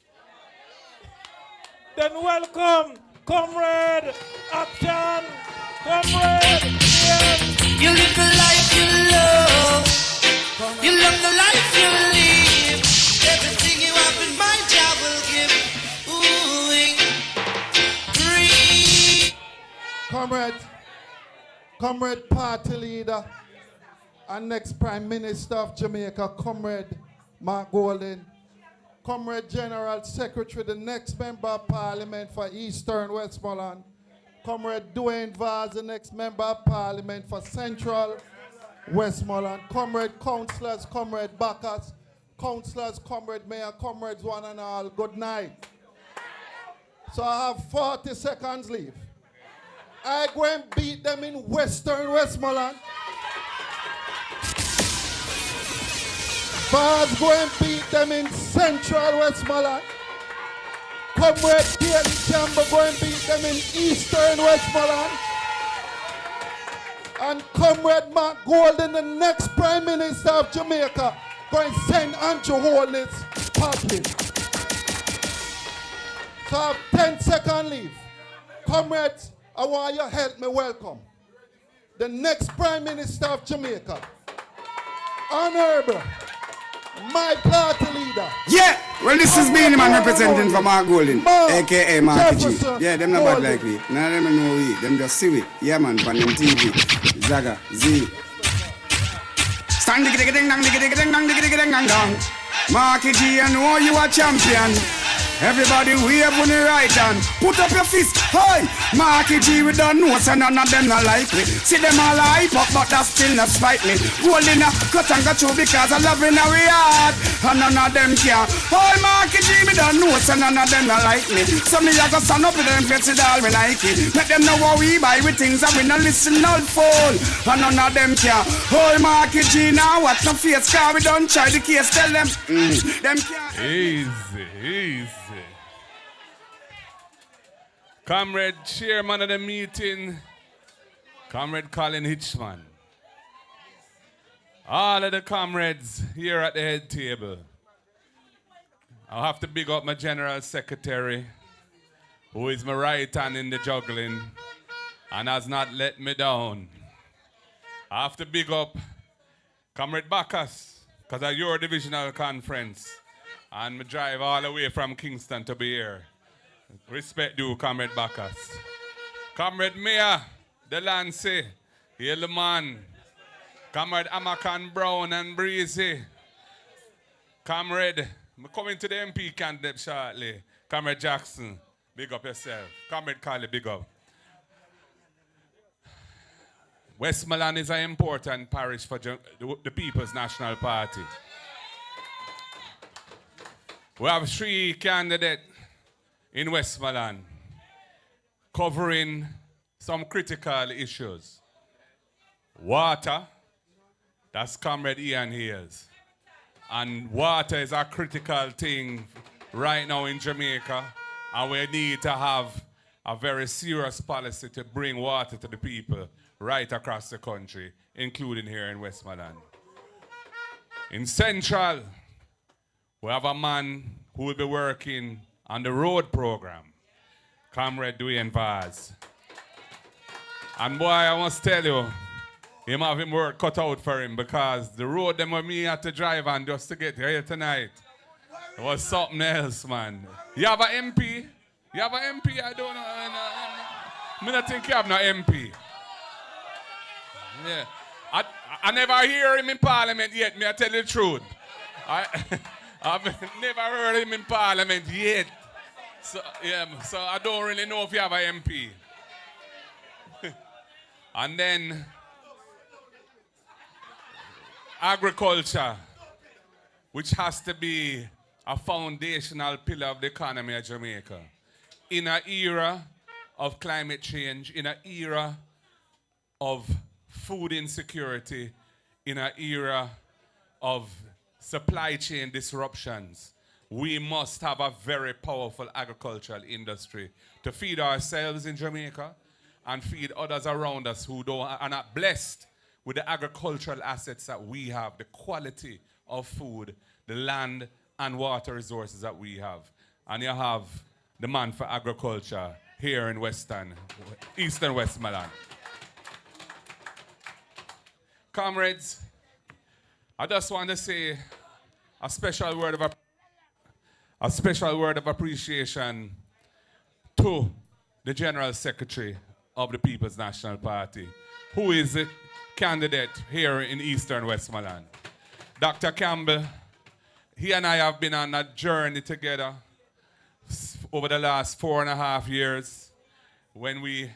Then welcome, Comrade Action, Comrade Ian. You live the life you love. You love the life you live. Everything you have in mind, I will give. Comrade Party Leader and next Prime Minister of Jamaica, Comrade Mark Golden. Comrade General Secretary, the next Member of Parliament for Eastern Westmoreland. Comrade Dwayne Vaz, the next Member of Parliament for Central Westmoreland. Comrade Councillors, Comrade Bacchus, Councillors, Comrade Mayor, Comrades one and all, good night. So I have 40 seconds leave. I go and beat them in Western Westmoreland. Vaz go and beat them in Central Westmoreland. Comrade Peyton Campbell go and beat them in Eastern Westmoreland. And Comrade Mark Golden, the next Prime Minister of Jamaica, going to send Andrew Holness packing. So I have 10-second leave. Comrades, I want you to help me welcome the next Prime Minister of Jamaica, Honorable, my party leader. Yeah, well, this is me, man, representing for Mark Golden, a.k.a. Mark G. Yeah, them not bad like me. None of them know we. Them just see we. Yeah, man, on them TV. Zaga, Z. Stand diggy diggy ding dong, diggy diggy ding dong, diggy diggy ding dong dong. Marky G, I know you are champion. Everybody wave on the right hand. Put up your fist. Hey, Marky G, we don't know, so none of them not like me. See them all hype up, but that still not spite me. Holding a cut and got you because I love in our heart. And none of them care. Hey, Marky G, we don't know, so none of them not like me. So me I go stand up with them face it all we like it. Make them know what we buy with things that we not listen all phone. And none of them care. Hey, Marky G, now watch no face, car we don't try the case. Tell them, them can't. Easy, easy. Comrade Chairman of the meeting, Comrade Colin Hitchman. All of the comrades here at the head table. I'll have to big up my General Secretary, who is my right hand in the juggling and has not let me down. I have to big up Comrade Bacchus, because of your divisional conference. And me drive all the way from Kingston to be here. Respect due, Comrade Bacchus. Comrade Mayor, Delancey, hail the man. Comrade Amakan Brown and Breezy. Comrade, I'm coming to the MP candidate shortly. Comrade Jackson, big up yourself. Comrade Carly, big up. Westmoreland is an important parish for the People's National Party. We have 3 candidates in Westmoreland covering some critical issues. Water, that's Comrade Ian Hayes. And water is a critical thing right now in Jamaica, and we need to have a very serious policy to bring water to the people right across the country, including here in Westmoreland. In Central, we have a man who will be working on the road program, Comrade Dwayne Vaz. And boy, I must tell you, him have him work cut out for him, because the road them with me had to drive on just to get here tonight, it was something else, man. You have an MP? You have an MP? I don't know. I don't think you have no MP. Yeah. I never hear him in Parliament yet, may I tell you the truth. I've never heard him in Parliament yet. So, yeah, so I don't really know if you have an MP. And then, agriculture, which has to be a foundational pillar of the economy of Jamaica. In an era of climate change, in an era of food insecurity, in an era of supply chain disruptions, we must have a very powerful agricultural industry to feed ourselves in Jamaica and feed others around us who are not blessed with the agricultural assets that we have, the quality of food, the land and water resources that we have. And you have the man for agriculture here in Eastern Westmoreland. Comrades, I just want to say a special word of appreciation to the General Secretary of the People's National Party, who is the candidate here in Eastern Westmoreland. Dr. Campbell, he and I have been on a journey together over the last 4.5 years when we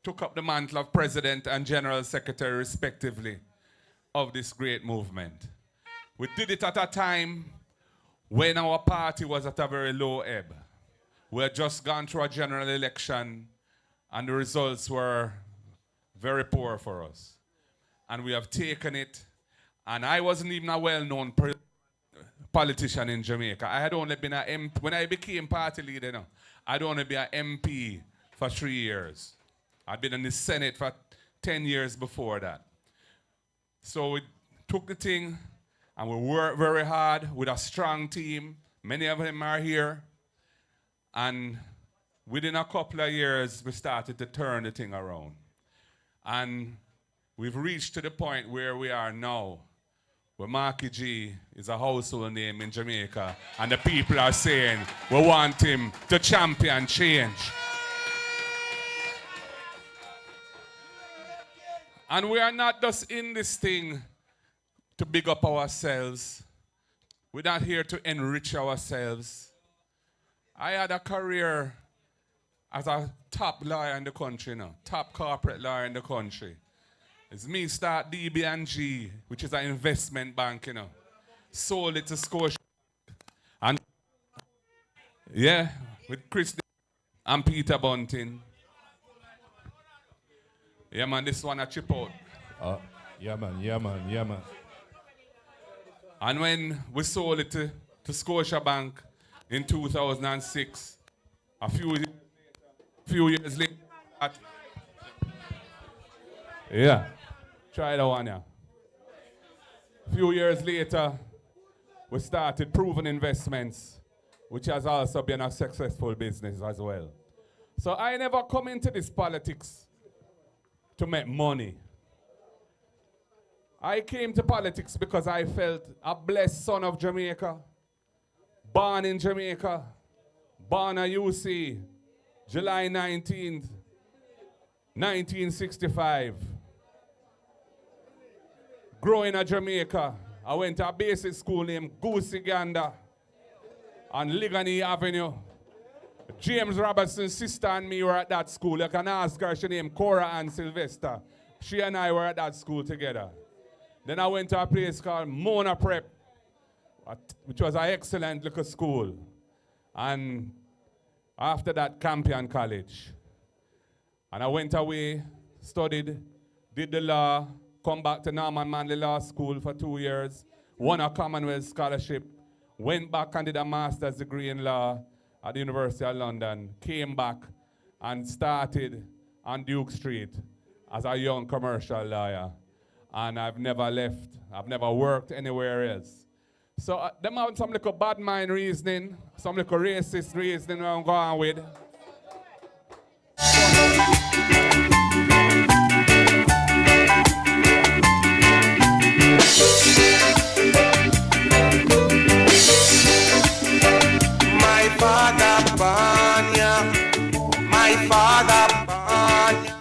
took up the mantle of President and General Secretary respectively of this great movement. We did it at a time when our party was at a very low ebb. We had just gone through a general election and the results were very poor for us. And we have taken it, and I wasn't even a well-known politician in Jamaica. I had only been an MP. When I became party leader, I'd only been an MP for 3 years. I'd been in the Senate for 10 years before that. So we took the thing and we worked very hard with a strong team. Many of them are here. And within a couple of years, we started to turn the thing around. And we've reached to the point where we are now, where Marky G is a household name in Jamaica, and the people are saying we want him to champion change. And we are not just in this thing to big up ourselves. We're not here to enrich ourselves. I had a career as a top lawyer in the country now, top corporate lawyer in the country. It's me start DB&G, which is an investment bank, Sold it to Scotia. And yeah, with Chris and Peter Bunting. Yeah, man, this one I chip out. Yeah, man. And when we sold it to Scotia Bank in 2006, a few years later, yeah, try that one, yeah. A few years later, we started Proven Investments, which has also been a successful business as well. So I never come into this politics to make money. I came to politics because I felt a blessed son of Jamaica, born in Jamaica, born at UC, July 19th, 1965. Growing in Jamaica, I went to a basic school named Goosey Gander on Ligani Avenue. James Robertson's sister and me were at that school. You can ask her, she named Cora Ann Sylvester. She and I were at that school together. Then I went to a place called Mona Prep, which was an excellent little school. And after that, Campion College. And I went away, studied, did the law, come back to Norman Manley Law School for 2 years, won a Commonwealth Scholarship, went back and did a master's degree in law at the University of London, came back and started on Duke Street as a young commercial lawyer. And I've never left. I've never worked anywhere else. So them have some little bad mind reasoning, some little racist reasoning I'm going with. My father born ya, my father born ya,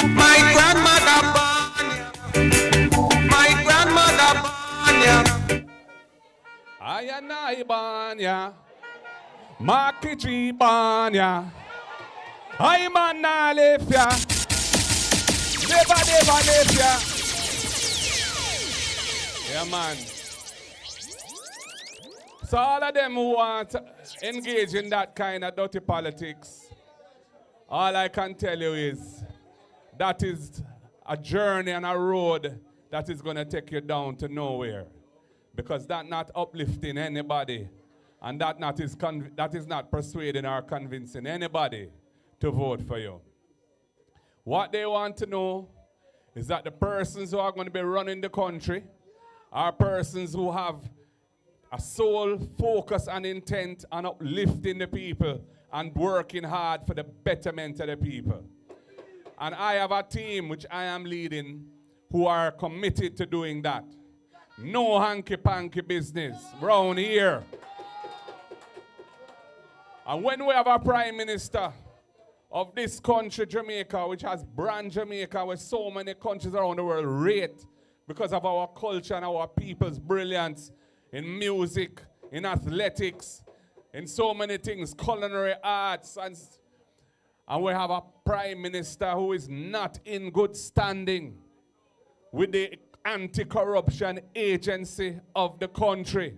my grandmother born ya, my grandmother born ya. I and I born ya, Marky G born ya, I man na left ya, never left ya. Yeah, man. So all of them who want to engage in that kind of dirty politics, all I can tell you is that is a journey and a road that is going to take you down to nowhere. Because that's not uplifting anybody. And that is not persuading or convincing anybody to vote for you. What they want to know is that the persons who are going to be running the country are persons who have a sole focus and intent on uplifting the people and working hard for the betterment of the people. And I have a team which I am leading who are committed to doing that. No hanky-panky business round here. And when we have a prime minister of this country, Jamaica, which has brand Jamaica, where so many countries around the world rate because of our culture and our people's brilliance in music, in athletics, in so many things, culinary arts, and we have a prime minister who is not in good standing with the anti-corruption agency of the country.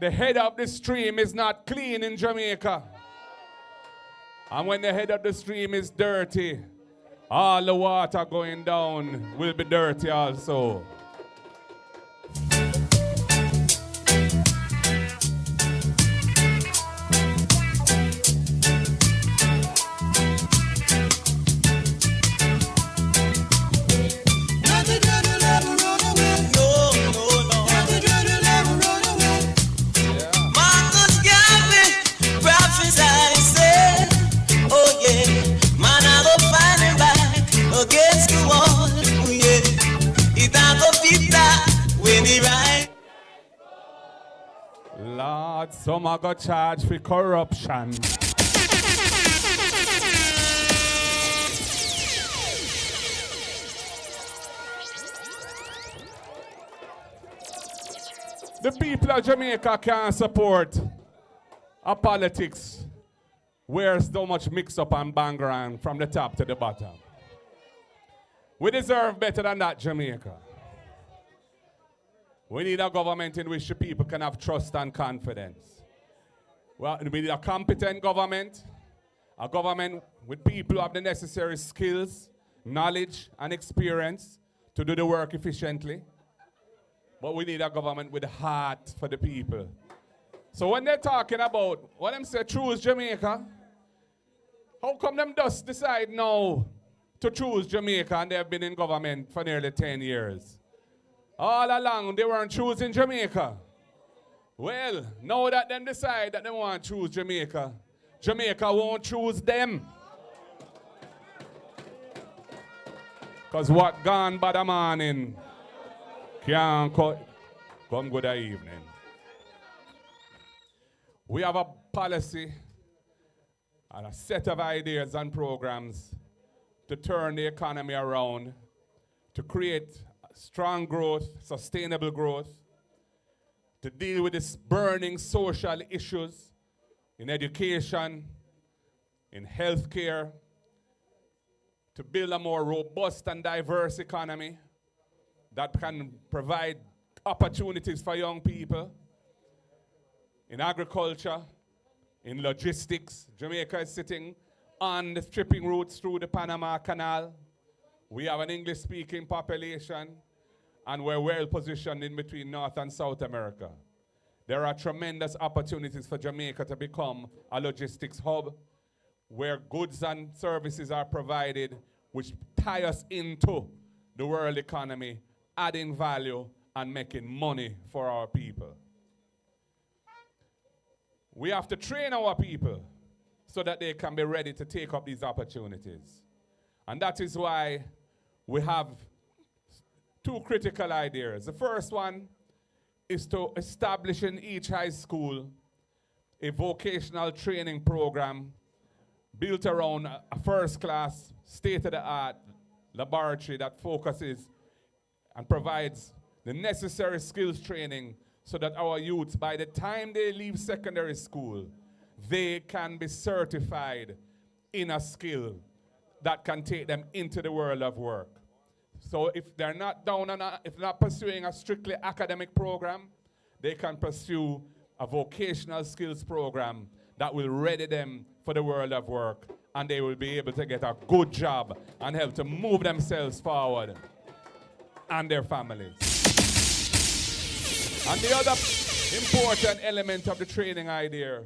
The head of the stream is not clean in Jamaica. And when the head of the stream is dirty, all the water going down will be dirty also. Lord, some are got charged for corruption. The people of Jamaica can't support a politics where so much mix-up and bang from the top to the bottom. We deserve better than that, Jamaica. We need a government in which the people can have trust and confidence. Well, we need a competent government, a government with people who have the necessary skills, knowledge, and experience to do the work efficiently. But we need a government with a heart for the people. So when they're talking about, what them say, choose Jamaica, how come them just decide now to choose Jamaica and they've been in government for nearly 10 years? All along, they weren't choosing Jamaica. Well, now that them decide that they want to choose Jamaica, Jamaica won't choose them. Because what gone by the morning can't come good evening. We have a policy and a set of ideas and programs to turn the economy around, to create strong growth, sustainable growth, to deal with these burning social issues in education, in healthcare, to build a more robust and diverse economy that can provide opportunities for young people, in agriculture, in logistics. Jamaica is sitting on the shipping routes through the Panama Canal. We have an English-speaking population, and we're well positioned in between North and South America. There are tremendous opportunities for Jamaica to become a logistics hub where goods and services are provided which tie us into the world economy, adding value and making money for our people. We have to train our people so that they can be ready to take up these opportunities. And that is why we have two critical ideas. The first one is to establish in each high school a vocational training program built around a first-class, state-of-the-art laboratory that focuses and provides the necessary skills training so that our youths, by the time they leave secondary school, they can be certified in a skill that can take them into the world of work. So if they're not if they're not pursuing a strictly academic program, they can pursue a vocational skills program that will ready them for the world of work, and they will be able to get a good job and help to move themselves forward and their families. And the other important element of the training idea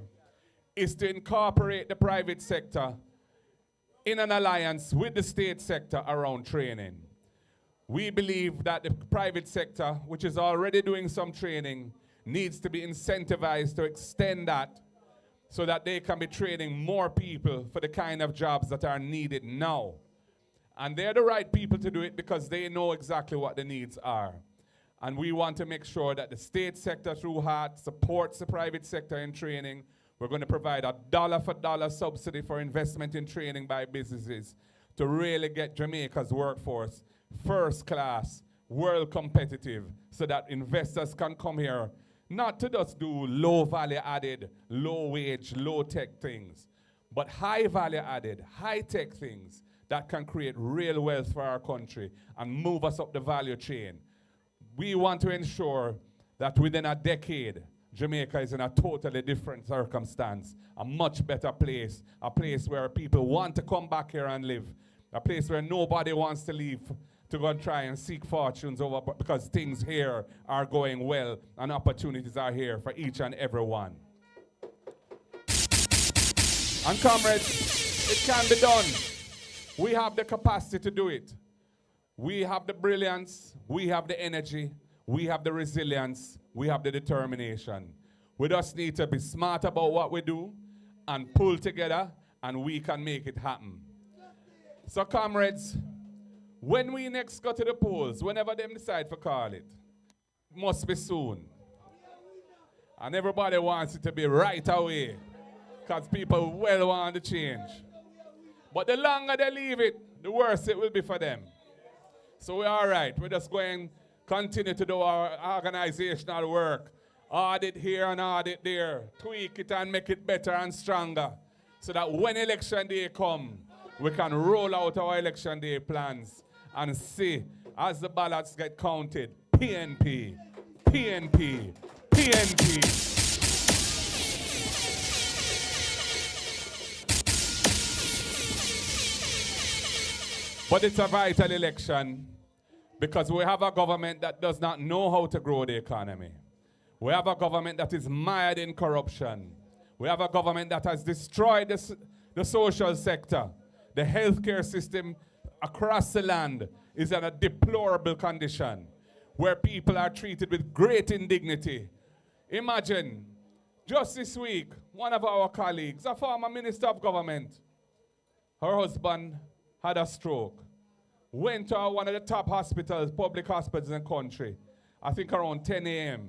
is to incorporate the private sector in an alliance with the state sector around training. We believe that the private sector, which is already doing some training, needs to be incentivized to extend that so that they can be training more people for the kind of jobs that are needed now. And they're the right people to do it because they know exactly what the needs are. And we want to make sure that the state sector through HEART supports the private sector in training. We're going to provide a dollar-for-dollar subsidy for investment in training by businesses to really get Jamaica's workforce first class, world competitive, so that investors can come here not to just do low value added, low wage, low tech things, but high value added, high tech things that can create real wealth for our country and move us up the value chain. We want to ensure that within a decade, Jamaica is in a totally different circumstance, a much better place, a place where people want to come back here and live, a place where nobody wants to leave to go and try and seek fortunes over, because things here are going well and opportunities are here for each and every one. And comrades, it can be done. We have the capacity to do it. We have the brilliance, we have the energy, we have the resilience, we have the determination. We just need to be smart about what we do and pull together, and we can make it happen. So comrades, when we next go to the polls, whenever them decide to call it, must be soon. And everybody wants it to be right away. Because people well want the change. But the longer they leave it, the worse it will be for them. So we're all right. We're just going to continue to do our organizational work. Audit here and audit there. Tweak it and make it better and stronger. So that when election day comes, we can roll out our election day plans and see as the ballots get counted, PNP, PNP, PNP. But it's a vital election because we have a government that does not know how to grow the economy. We have a government that is mired in corruption. We have a government that has destroyed the social sector. The healthcare system across the land is in a deplorable condition where people are treated with great indignity. Imagine, just this week, one of our colleagues, a former minister of government, her husband had a stroke, went to one of the top hospitals, public hospitals in the country, I think around 10 a.m.,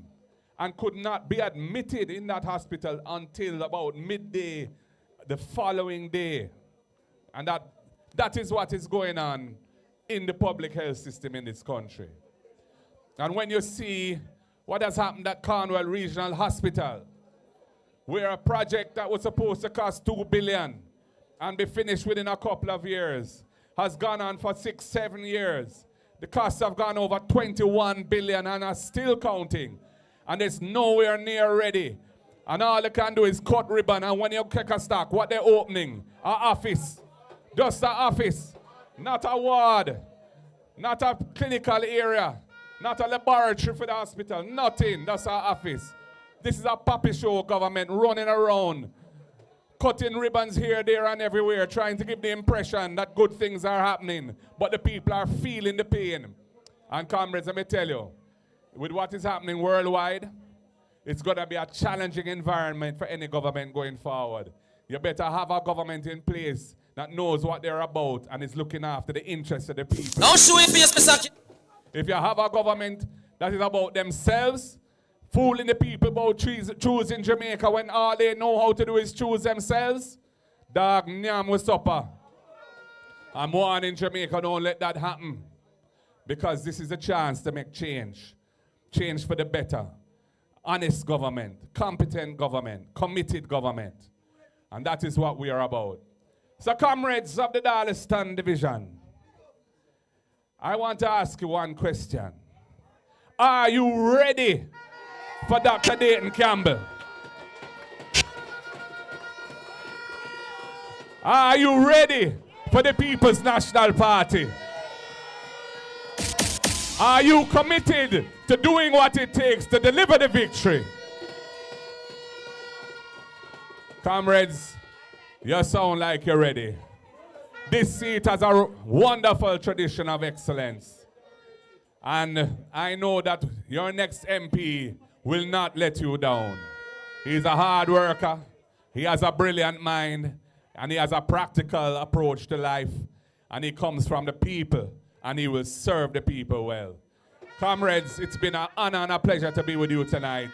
and could not be admitted in that hospital until about midday the following day. And that is what is going on in the public health system in this country. And when you see what has happened at Cornwall Regional Hospital, where a project that was supposed to cost $2 billion and be finished within a couple of years has gone on for 6-7 years. The costs have gone over $21 billion and are still counting. And it's nowhere near ready. And all they can do is cut ribbon. And when you kick a stock, what they're opening? An office. Just an office. Not a ward. Not a clinical area. Not a laboratory for the hospital. Nothing. That's our office. This is a puppy show government running around, cutting ribbons here, there, and everywhere, trying to give the impression that good things are happening. But the people are feeling the pain. And comrades, let me tell you, with what is happening worldwide, it's going to be a challenging environment for any government going forward. You better have a government in place that knows what they're about and is looking after the interests of the people. Don't show it, if you have a government that is about themselves, fooling the people about choosing Jamaica when all they know how to do is choose themselves, dog, nyam with supper. I'm warning Jamaica, don't let that happen. Because this is a chance to make change. Change for the better. Honest government, competent government, committed government. And that is what we are about. So comrades of the Darliston Division, I want to ask you one question. Are you ready for Dr. Dayton Campbell? Are you ready for the People's National Party? Are you committed to doing what it takes to deliver the victory? Comrades, you sound like you're ready. This seat has a wonderful tradition of excellence. And I know that your next MP will not let you down. He's a hard worker, he has a brilliant mind, and he has a practical approach to life. And he comes from the people, and he will serve the people well. Comrades, it's been an honor and a pleasure to be with you tonight.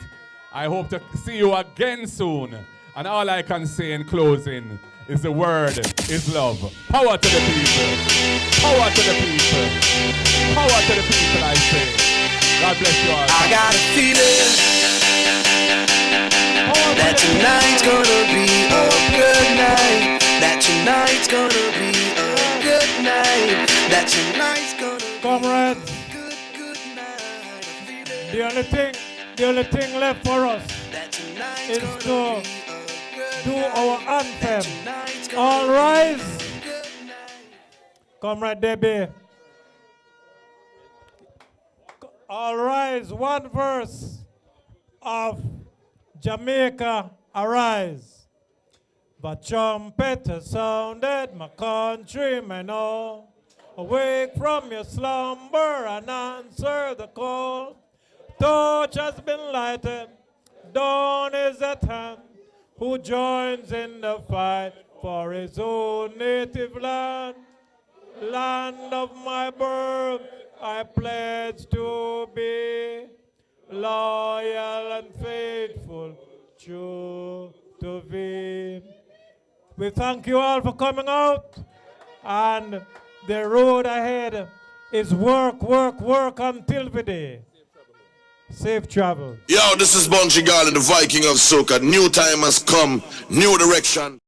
I hope to see you again soon. And all I can say in closing is the word is love. Power to the people. Power to the people. Power to the people, I say. God bless you all. I got a feeling that tonight's gonna be a good night. That tonight's gonna be a good night. That tonight's gonna be Comrades, the only thing left for us is to do our anthem. All rise. Comrade Debbie. All rise. One verse of Jamaica Arise. The trumpet has sounded, my countrymen all. Awake from your slumber and answer the call. Torch has been lighted, dawn is at hand. Who joins in the fight for his own native land? Land of my birth, I pledge to be loyal and faithful. faithful, true to thee. We thank you all for coming out, and the road ahead is work, work, work until the day. Safe travel. Yo, this is Bunchy Garland, the Viking of Soca. New time has come, new direction.